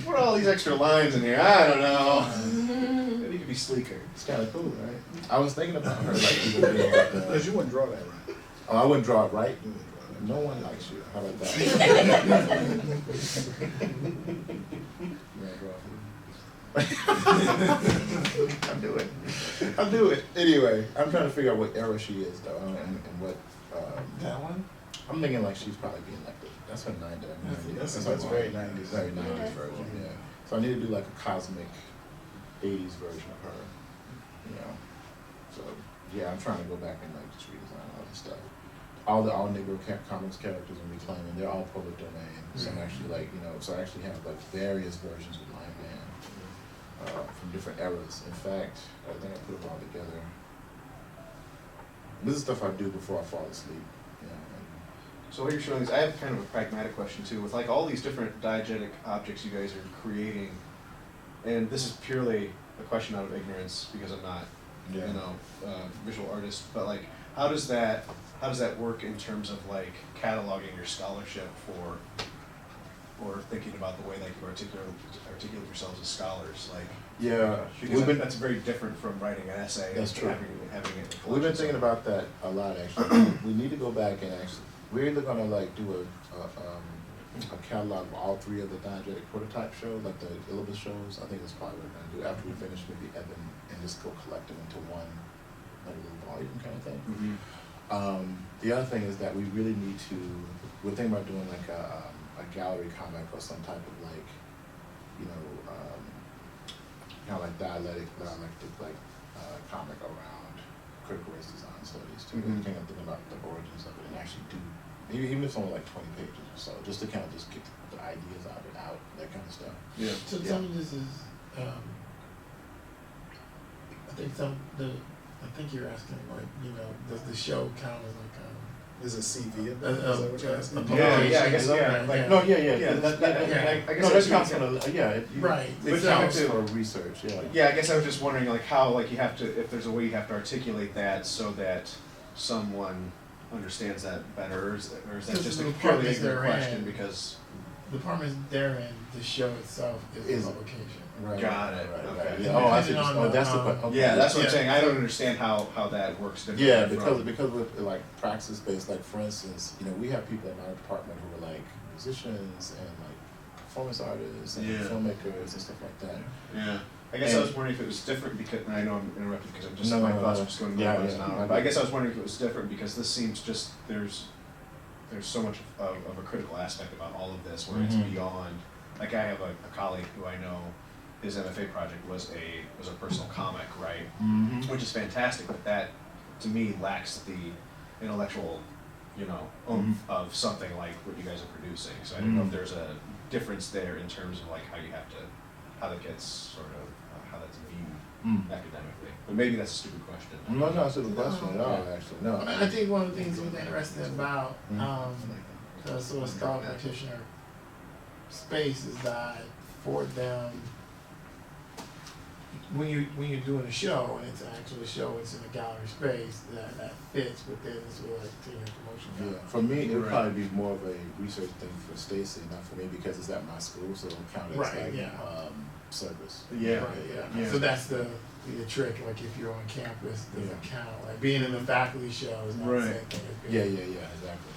What are all these extra lines in here? I don't know. Maybe it could be sleeker. It's kind of cool, right? I was thinking about her like even being like Because you wouldn't draw that right. Oh, I wouldn't draw it right. No one likes you. How about that? I'll do it. Anyway, I'm trying to figure out what era she is though, and what. That one? I'm thinking like she's probably being like that's her 90s. That's very 90s. Very 90s version. Yeah. So I need to do like a cosmic 80s version of her. So yeah, I'm trying to go back and like just redesign all this stuff. All Negro Comics characters I'm reclaiming, they're all public domain. So I'm actually like, so I actually have like various versions of Lion Man from different eras. In fact, I think I put them all together. This is stuff I do before I fall asleep. And So what you're showing is, I have kind of a pragmatic question too, with like all these different diegetic objects you guys are creating, and this is purely a question out of ignorance because I'm not, you know, visual artist, but like, how does that work in terms of like cataloging your scholarship for, or thinking about the way that you articulate yourselves as scholars, like? Yeah, Because that's very different from writing an essay. That's true. Having it. We've been thinking about that a lot, actually. We need to go back and actually, we're either gonna like do a catalog of all three of the diegetic prototype shows, like the Illibus shows. I think that's probably what we're gonna do after we finish maybe Evan and just go collect them into one like little volume kind of thing. The other thing is that we really need to, we're thinking about doing like a gallery comic or some type of like, you know, kind of like dialectic like comic around critical race design studies too. Kind of thinking about the origins of it and actually do, maybe even if it's only like 20 pages or so, just to kind of just get the ideas of it out, that kind of stuff. Yeah. So some of this is, I think you're asking like, you know, does the show count as like is it CV? Is that what you're asking? Yeah, I guess, yeah. Like, no, yeah. I guess that counts for right. It counts for research, Yeah, I guess I was just wondering like how, like you have to, if there's a way you have to articulate that so that someone understands that better, or is that just a purely ignorant question because the departments therein, the show itself is a publication. Right. Got it. Okay. Yeah. That's the question. Okay. Yeah, that's what I'm saying. I don't understand how that works. Yeah, because with like praxis based, like for instance, you know, we have people in our department who are like musicians and like performance artists and filmmakers and stuff like that. Yeah. I guess I was wondering if it was different because, and I know I'm interrupting because I'm just, my thoughts are just going to now. But I guess I was wondering if it was different because this seems just, there's so much of a critical aspect about all of this where it's beyond, like I have a colleague who I know, his MFA project was a personal comic, right? Which is fantastic, but that to me lacks the intellectual, you know, oomph of something like what you guys are producing. So I don't know if there's a difference there in terms of like how that gets sort of how that's viewed academically. But maybe that's a stupid question. No, it's not a stupid question at all. Actually, no. I mean, I think one of the things that's interesting about the sort of scholar practitioner space is that for them, when you're doing a show and it's an actual show, it's in a gallery space that fits within sort of like promotion. Yeah, for me it would probably be more of a research thing for Stacy, not for me because it's at my school, so it'll count as like service. Yeah. Yeah. So that's the trick. Like if you're on campus, it doesn't count. Like being in the faculty show is not the same thing as being exactly.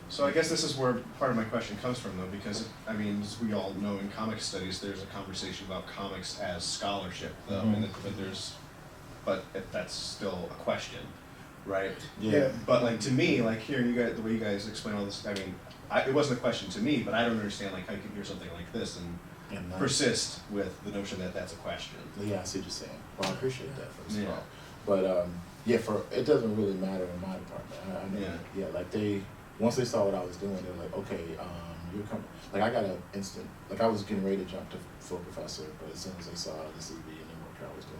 So I guess this is where part of my question comes from though, because I mean, as we all know in comic studies, there's a conversation about comics as scholarship though, but that's still a question, right? Yeah. But like to me, like hearing you guys, the way you guys explain all this, I mean, it wasn't a question to me, but I don't understand like how you can hear something like this and persist with the notion that that's a question. Yeah, I see what you're saying. Well, I appreciate that first of all. But it doesn't really matter in my department. Like once they saw what I was doing, they were like, okay, you're coming. Like I got an instant, like I was getting ready to jump to full professor, but as soon as they saw the CV and the work I was doing,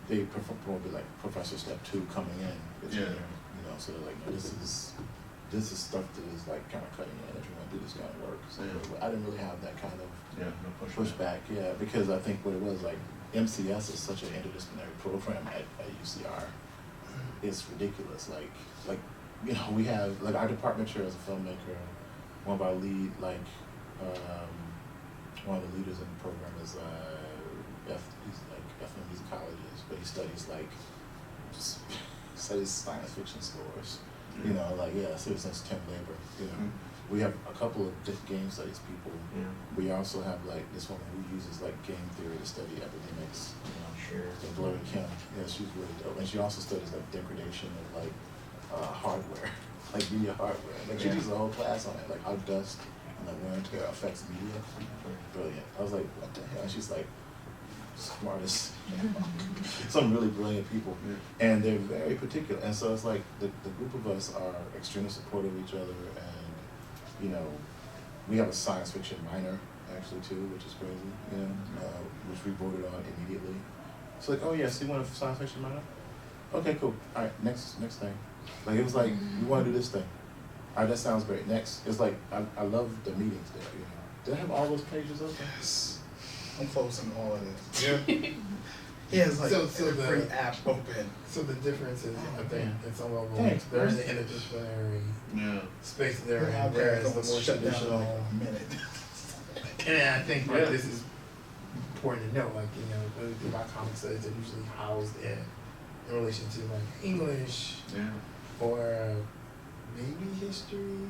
they promoted like Professor Step 2 coming in. You know, so they're like, no, this is stuff that is like kind of cutting edge. We want to do this kind of work. So I didn't really have that kind of pushback. Yeah, because I think what it was like, MCS is such an interdisciplinary program at UCR. It's ridiculous. Like you know, we have like our department chair is a filmmaker. One of our lead, like one of the leaders in the program is he's like ethnic musicologist, but he studies like studies science fiction scores. You know, like Citizens Tim Labor. You know, we have a couple of different game studies people. We also have like this woman who uses like game theory to study epidemics. You know, Gloria Kim. Yeah, she's really dope, and she also studies like degradation of like hardware, like media hardware. Like she teaches a whole class on it, like how dust and like wear and tear affects media. Brilliant. I was like, what the hell? And she's like, smartest. Some really brilliant people, and they're very particular. And so it's like the group of us are extremely supportive of each other, and you know, we have a science fiction minor actually too, which is crazy. You know, which we voted on immediately. It's like, oh yes, you want a science fiction minor? Okay, cool. All right, next thing. Like it was like we want to do this thing. All right, that sounds great. Next, it's like I love the meetings there. You know, do they have all those pages open? Yes. I'm closing all of this. Yeah. Yeah, it's like every app open. So the difference is, I think, man. at some level, Thanks, there's man. an interdisciplinary Yeah. space there, Yeah, and whereas the almost more shut down in traditional. like a minute. And I think like Yeah. this is important to know, like, you know, when we think about comic studies, they're usually housed in relation to like English Yeah. or maybe history,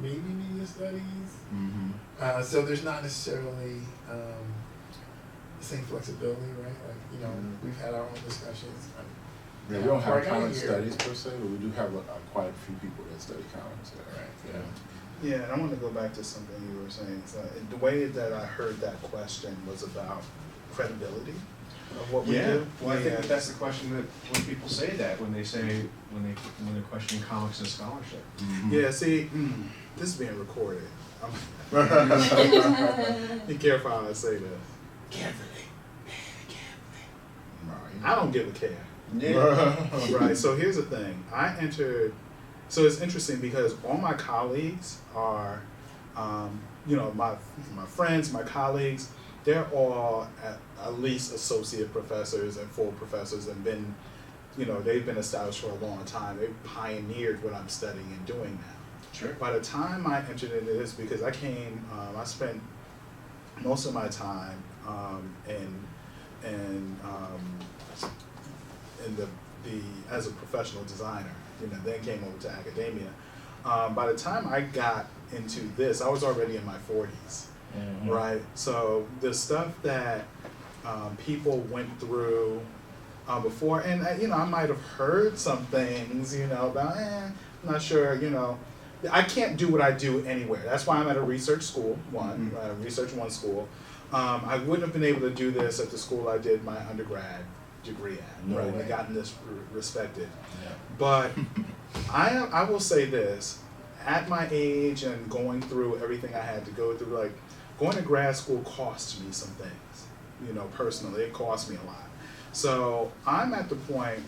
maybe media studies. Mm-hmm. So there's not necessarily the same flexibility, right? Like, you know, we've had our own discussions. Yeah, we don't have Right comic here. studies per se, but we do have quite a few people that study comics. Right. Yeah. Yeah, and I want to go back to something you were saying. So the way that I heard that question was about credibility of what we Yeah. do. Well, I think that's the question that when people say that, when they're questioning comics and scholarship. Mm-hmm. Yeah, see, this is being recorded. Be careful how I say this. Carefully. I don't give a care. Yeah. Right, so here's the thing. So it's interesting because all my colleagues are, you know, my friends, my colleagues, they're all at least associate professors and full professors and been, you know, they've been established for a long time. They've pioneered what I'm studying and doing now. Sure. By the time I entered into this, because I spent most of my time in the as a professional designer, you know, then came over to academia. By the time I got into this, I was already in my 40s, Mm-hmm. right? So the stuff that people went through before, and you know, I might have heard some things, you know, about, I'm not sure, you know, I can't do what I do anywhere. That's why I'm at a research school, Research One school. I wouldn't have been able to do this at the school I did my undergrad degree at, No right? way. And gotten this respected. Yeah. But I will say this, at my age and going through everything I had to go through, like going to grad school cost me some things, you know, personally, it cost me a lot. So I'm at the point,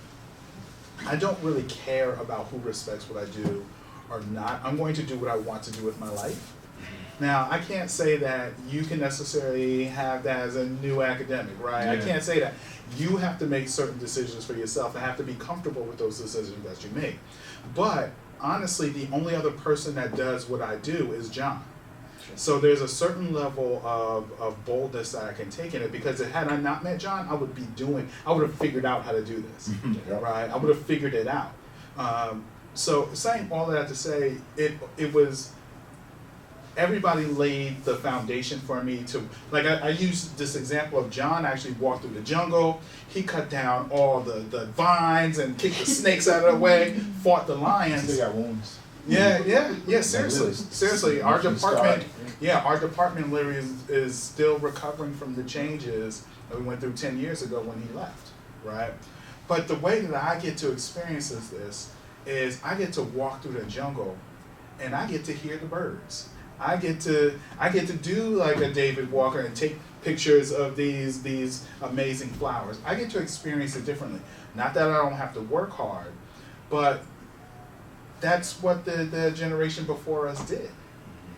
I don't really care about who respects what I do or not. I'm going to do what I want to do with my life. Now, I can't say that you can necessarily have that as a new academic, right? I Yeah. can't say that. You have to make certain decisions for yourself and have to be comfortable with those decisions that you make. But honestly, the only other person that does what I do is John. So there's a certain level of boldness that I can take in it, because had I not met John, I would have figured out how to do this, Yeah. right? I would have figured it out. So saying all that to say, it was, everybody laid the foundation for me to, like I used this example of John actually walked through the jungle, he cut down all the vines and kicked the snakes out of the way, fought the lions. Still got wounds. Yeah, seriously. Seriously, our Once you department, start, our department literally is still recovering from the changes that we went through 10 years ago when he left, right? But the way that I get to experience this is I get to walk through the jungle and I get to hear the birds. I get to do like a David Walker and take pictures of these amazing flowers. I get to experience it differently. Not that I don't have to work hard, but that's what the generation before us did.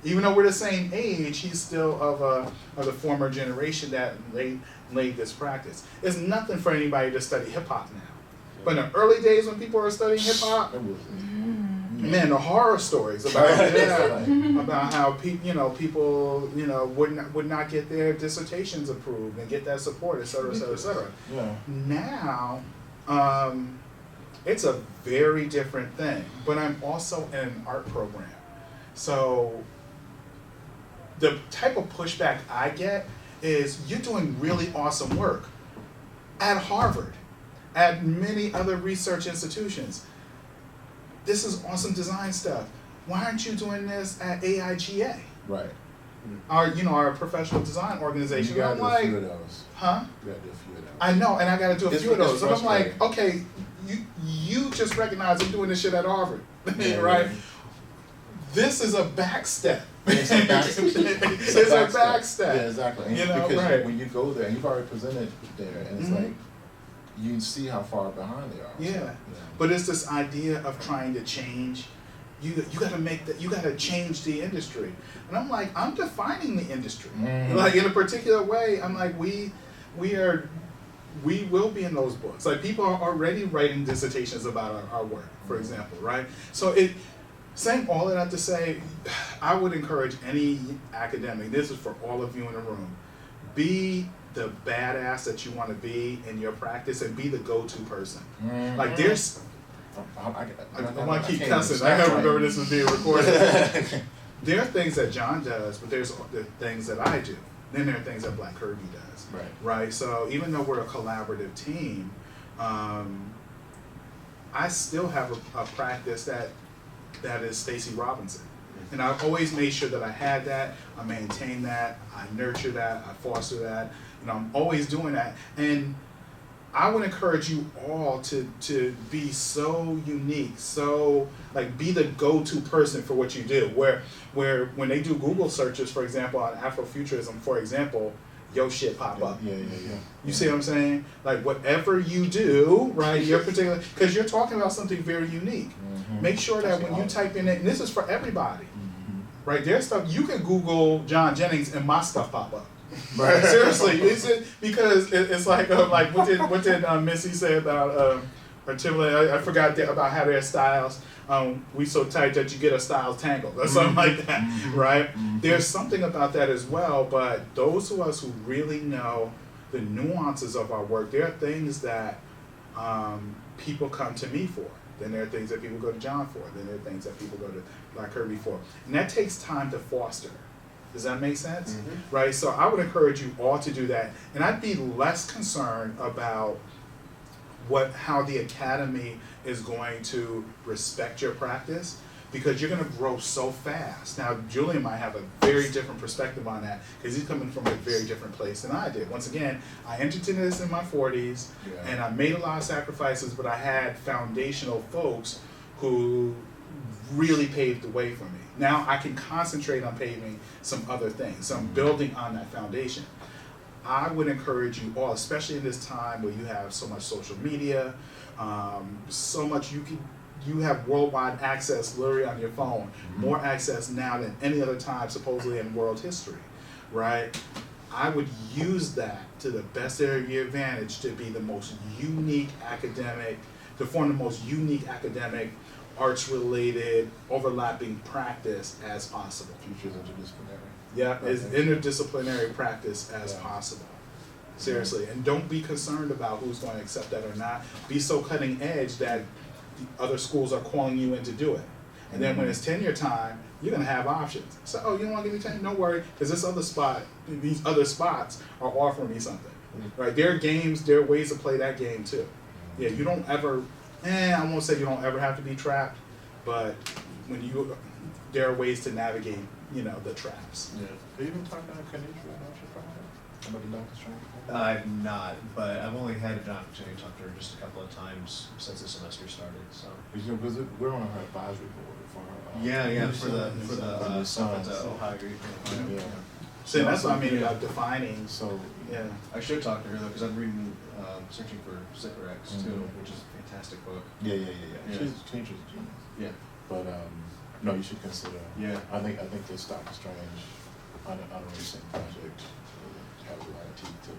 Even though we're the same age, he's still of the former generation that laid this practice. It's nothing for anybody to study hip hop now. But in the early days when people were studying hip hop, man, the horror stories about about how people would not get their dissertations approved and get that support, et cetera, et cetera, et cetera. Yeah. Now, it's a very different thing. But I'm also in an art program, so the type of pushback I get is, you're doing really awesome work at Harvard, at many other research institutions. This is awesome design stuff. Why aren't you doing this at AIGA? Right. Our professional design organization? You gotta I'm do like, a few of those. huh? You gotta do a few of those. I know, and I gotta do a few of It's those. And I'm like, frustrating. okay, you just recognize I'm doing this shit at Harvard, Yeah, right? yeah. This is a back step. It's a back step. It's a back step. Yeah, exactly. And because right. when you go there, and you've already presented there, and it's Mhm. like, you see how far behind they are. Yeah. So, But it's this idea of trying to change you got to make that, you got to change the industry. And I'm like, I'm defining the industry. Mm-hmm. Like in a particular way, I'm like, we will be in those books. Like people are already writing dissertations about our work, for example, right? So saying all of that to say, I would encourage any academic, this is for all of you in the room, be the badass that you want to be in your practice and be the go-to person. Mm-hmm. Like there's, I want to keep cussing. I gotta remember this was being recorded. There are things that John does, but there's the things that I do. Then there are things that Black Kirby does. Right. So even though we're a collaborative team, I still have a practice that is Stacy Robinson. And I've always made sure that I had that, I maintain that, I nurture that, I foster that. You know, I'm always doing that. And I would encourage you all to be so unique, so like be the go-to person for what you do. Where when they do Google searches, for example, on Afrofuturism, for example, your shit pop up. Yeah. You see what I'm saying? Like whatever you do, right? Your particular, because you're talking about something very unique. Mm-hmm. Make sure that when you type in it, and this is for everybody, right? There's stuff you can Google John Jennings and my stuff pop up. Right. Seriously, because it's like what did Missy say about or Timberlake? I forgot about how their styles. We so tight that you get a styles tangle or something like that, right? There's something about that as well. But those of us who really know the nuances of our work, there are things that people come to me for. Then there are things that people go to John for. Then there are things that people go to Black Kirby for, and that takes time to foster. Does that make sense? Mm-hmm. Right? So I would encourage you all to do that. And I'd be less concerned about how the academy is going to respect your practice, because you're going to grow so fast. Now, Julian might have a very different perspective on that because he's coming from a very different place than I did. Once again, I entered into this in my 40s, and I made a lot of sacrifices, but I had foundational folks who really paved the way for me. Now I can concentrate on paving some other things. So I'm building on that foundation. I would encourage you all, especially in this time where you have so much social media, so much you have worldwide access literally on your phone, more access now than any other time supposedly in world history, right? I would use that to the best of your advantage to be the most unique academic, to form the most unique academic, arts-related, overlapping practice as possible. Futures interdisciplinary. Yeah, as interdisciplinary practice as possible. Seriously, and don't be concerned about who's going to accept that or not. Be so cutting edge that the other schools are calling you in to do it. And then when it's tenure time, you're going to have options. So, oh, you don't want to give me tenure? Don't worry, because these other spots are offering me something. Right? There are games, there are ways to play that game too. Yeah, you don't ever, I won't say you don't ever have to be trapped, but there are ways to navigate, the traps. Yeah. Have you been talking to Kanisha about your project? About the Dr. Strange? I've not, but I've only had an opportunity to talk to her just a couple of times since the semester started. So because we're on her advisory board for her. For the son. Ohio. Yeah. So that's what I mean about defining. So yeah, I should talk to her though, because I'm reading Searching for Sycorax too, which is a fantastic book. Yeah. She's a genius. Yeah. But no, you should consider. Yeah. I think this Doctor Strange unreleased project has a lot of teeth to it.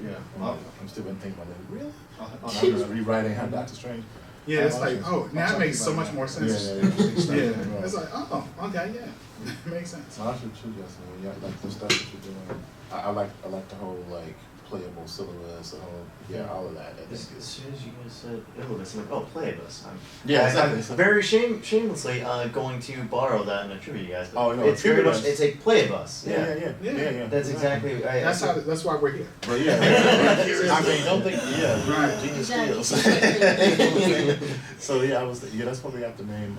Yeah. I'm still been thinking about that. Really? I'm just rewriting how Doctor Strange. Yeah, it's like, now it makes so much more sense. Yeah. It's like, okay, yeah. Makes sense. Well, I should too, Justin. Yeah, like the stuff that you're doing. I like the whole playable syllabus, the whole all of that. As soon as you guys said illness, I'm like, Playabus. Exactly. I'm very shamelessly going to borrow that and attribute you guys. Oh no, it's very much it's a Playabus. Yeah. That's exactly. That's why we're here. But I mean, don't think right. Genius skills. So that's what we got the name.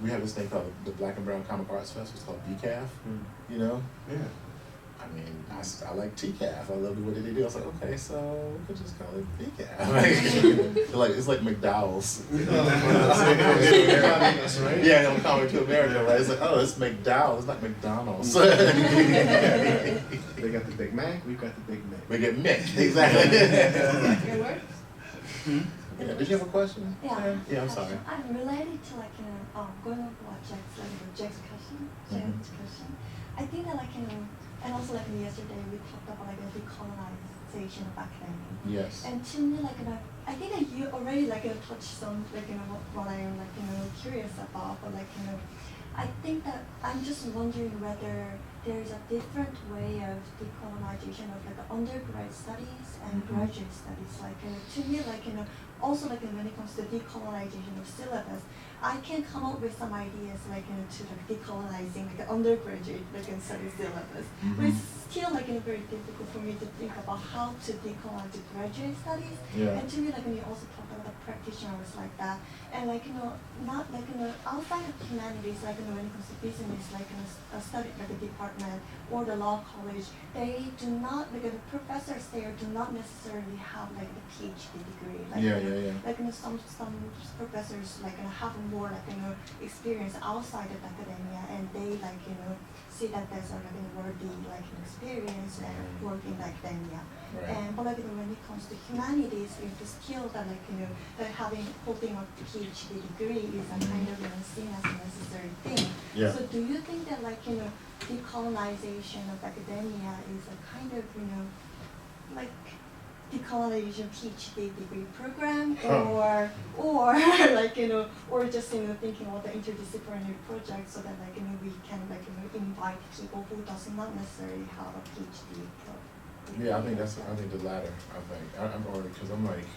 We have this thing called the Black and Brown Comic Arts Fest. It's called BCAF. Yeah. I mean, I like TCAF. I love the way they do. I was like, okay, so we could just call it BCAF. It's like McDowell's. Yeah, I'm coming to America, right? It's like, it's McDowell's. It's not McDonald's. They got the Big Mac. We've got the Big Mac. We get Mick. Exactly. It works. Yeah. Did you have a question? Yeah. Yeah, I'm sorry. I'm related to like going over what Jack's discussion. I think that like and also like yesterday we talked about like the decolonization of academia. Yes. And to me like I think that you already like touched some like what I am like curious about, but like I think that I'm just wondering whether there's a different way of decolonization of like undergrad studies and graduate studies. Like to me, like also like when it comes to decolonization of syllabus, I can come up with some ideas like to like decolonizing like undergraduate like study syllabus. But it's still like very difficult for me to think about how to decolonize the graduate studies. Yeah. And to me, like when you also talk about the practitioners like that, and like not like outside of humanities, like when it comes to business, like a study like a department or the law college, they do not like the professors there do not necessarily have like the PhD degree. Like like some professors like have more like experience outside of academia, and they like see that there's like a worthy like experience and work in academia. Right. And but like when it comes to humanities, it's the skill that like that holding a PhD degree is a kind of seen as a necessary thing. Yeah. So do you think that like decolonization of academia is a kind of like decolonization PhD degree program, or like or just thinking about the interdisciplinary project so that like we can like invite people who does not necessarily have a PhD program. Yeah, I think the latter. I'm already because I'm like,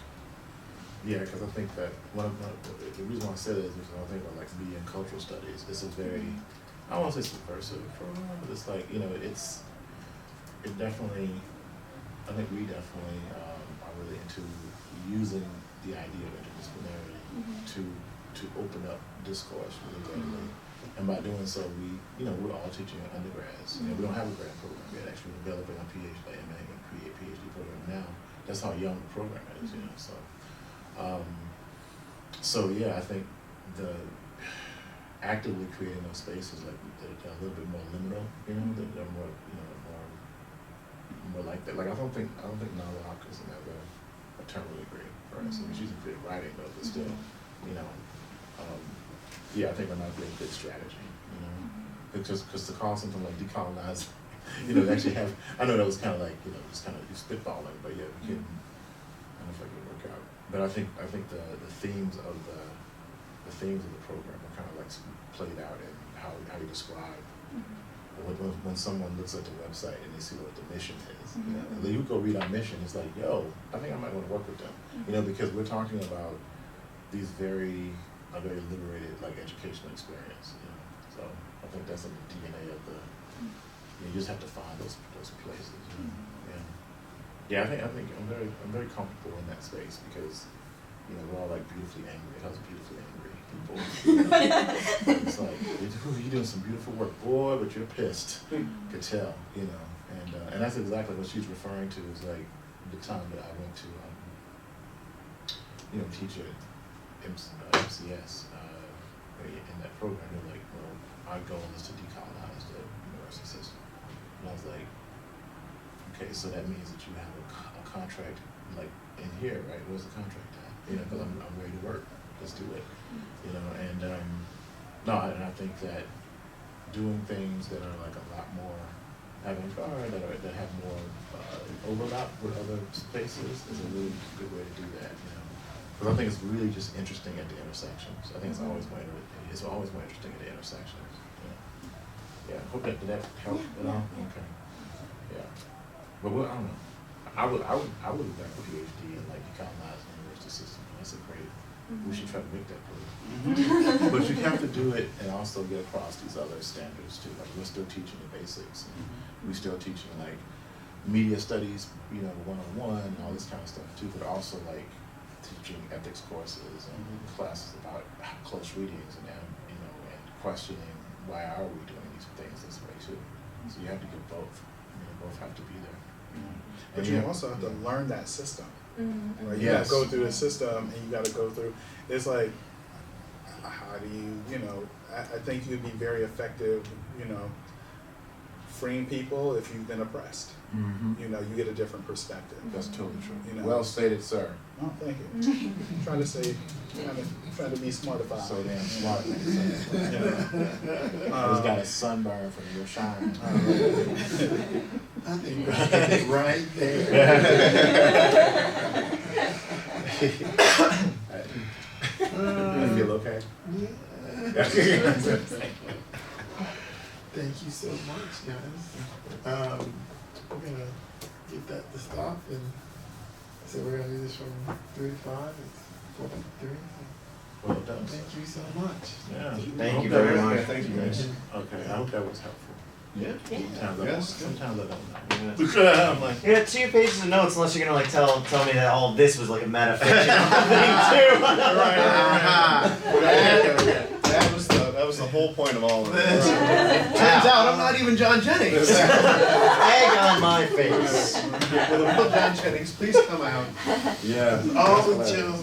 because I think that the reason why I said it is because I think about like media and cultural studies. It's a very, I don't want to say subversive program, but it's like it definitely. I think we definitely are really into using the idea of interdisciplinarity to open up discourse really readily. And by doing so, we're all teaching undergrads. We don't have a grad program yet. Actually, we're developing a PhD, MA, and PhD program now. That's how young the program is, So yeah, I think the actively creating those spaces like that are a little bit more liminal, that are more, more like that. Like I don't think Nala Hopkins and have a terminal degree, for instance. She's in creative writing though, but still, I think that might be a good strategy, because to call something like decolonize, actually have, I know that was kind of like, just kind of spitballing, but yeah, we can, I don't know if I can work out. But I think the themes of the program are kind of like played out in how you describe when someone looks at the website and they see what the mission is. And then you go read our mission, it's like, I think I might want to work with them, because we're talking about these very liberated like educational experience, So I think that's in the DNA of the. You just have to find those places. Yeah, I think I'm very comfortable in that space because, we're all like beautifully angry. I was beautifully angry people. It's like you're doing some beautiful work, boy, but you're pissed. Could tell, and that's exactly what she's referring to. Is like the time that I went to, teach at MCS in that program. They're like, well, our goal is to decolonize the university system, and I was like, okay, so that means that you have a contract like in here, right? Where's the contract at? Because I'm ready to work. Let's do it. And I think that doing things that are like a lot more avant-garde, that have more overlap with other spaces is a really good way to do that. Because I think it's really just interesting at the intersections. I think it's always more interesting at the intersections. Yeah. Hope that did that help at all. Okay. Yeah. But I don't know. I would have done a PhD in like decolonizing the university system. That's a great. We should try to make that proof. But you have to do it and also get across these other standards too. Like we're still teaching the basics. We're still teaching like media studies, 101 and all this kind of stuff too. But also like teaching ethics courses and classes about close readings and questioning why are we doing these things this way too. So you have to get both. Both have to be there. But you also have to learn that system. Right? You Yes. gotta go through the system, and you gotta go through. It's like, how do you, I think you'd be very effective, freeing people if you've been oppressed. Mhm. You know, you get a different perspective. That's totally true. You know. Well stated, sir. Oh, thank you. trying to be smartified. So damn smart. You know. I just got a sunburn from your shine. I think right there. I feel okay. Thank you so much, guys. We're gonna get that to stop, and so we're gonna do this from 3 to 5. It's 4:53. Well done. Thank you so much. Yeah. Thank you very much. Thank you guys. Okay, I hope that was helpful. Yeah. Sometimes I don't know. I'm like, You got 2 pages of notes unless you're gonna like tell me that all of this was like a meta fiction thing too. That was the whole point of all of it. Turns out I'm not even John Jennings. Egg on my face. Will the real John Jennings please come out? yeah. Oh, Joe.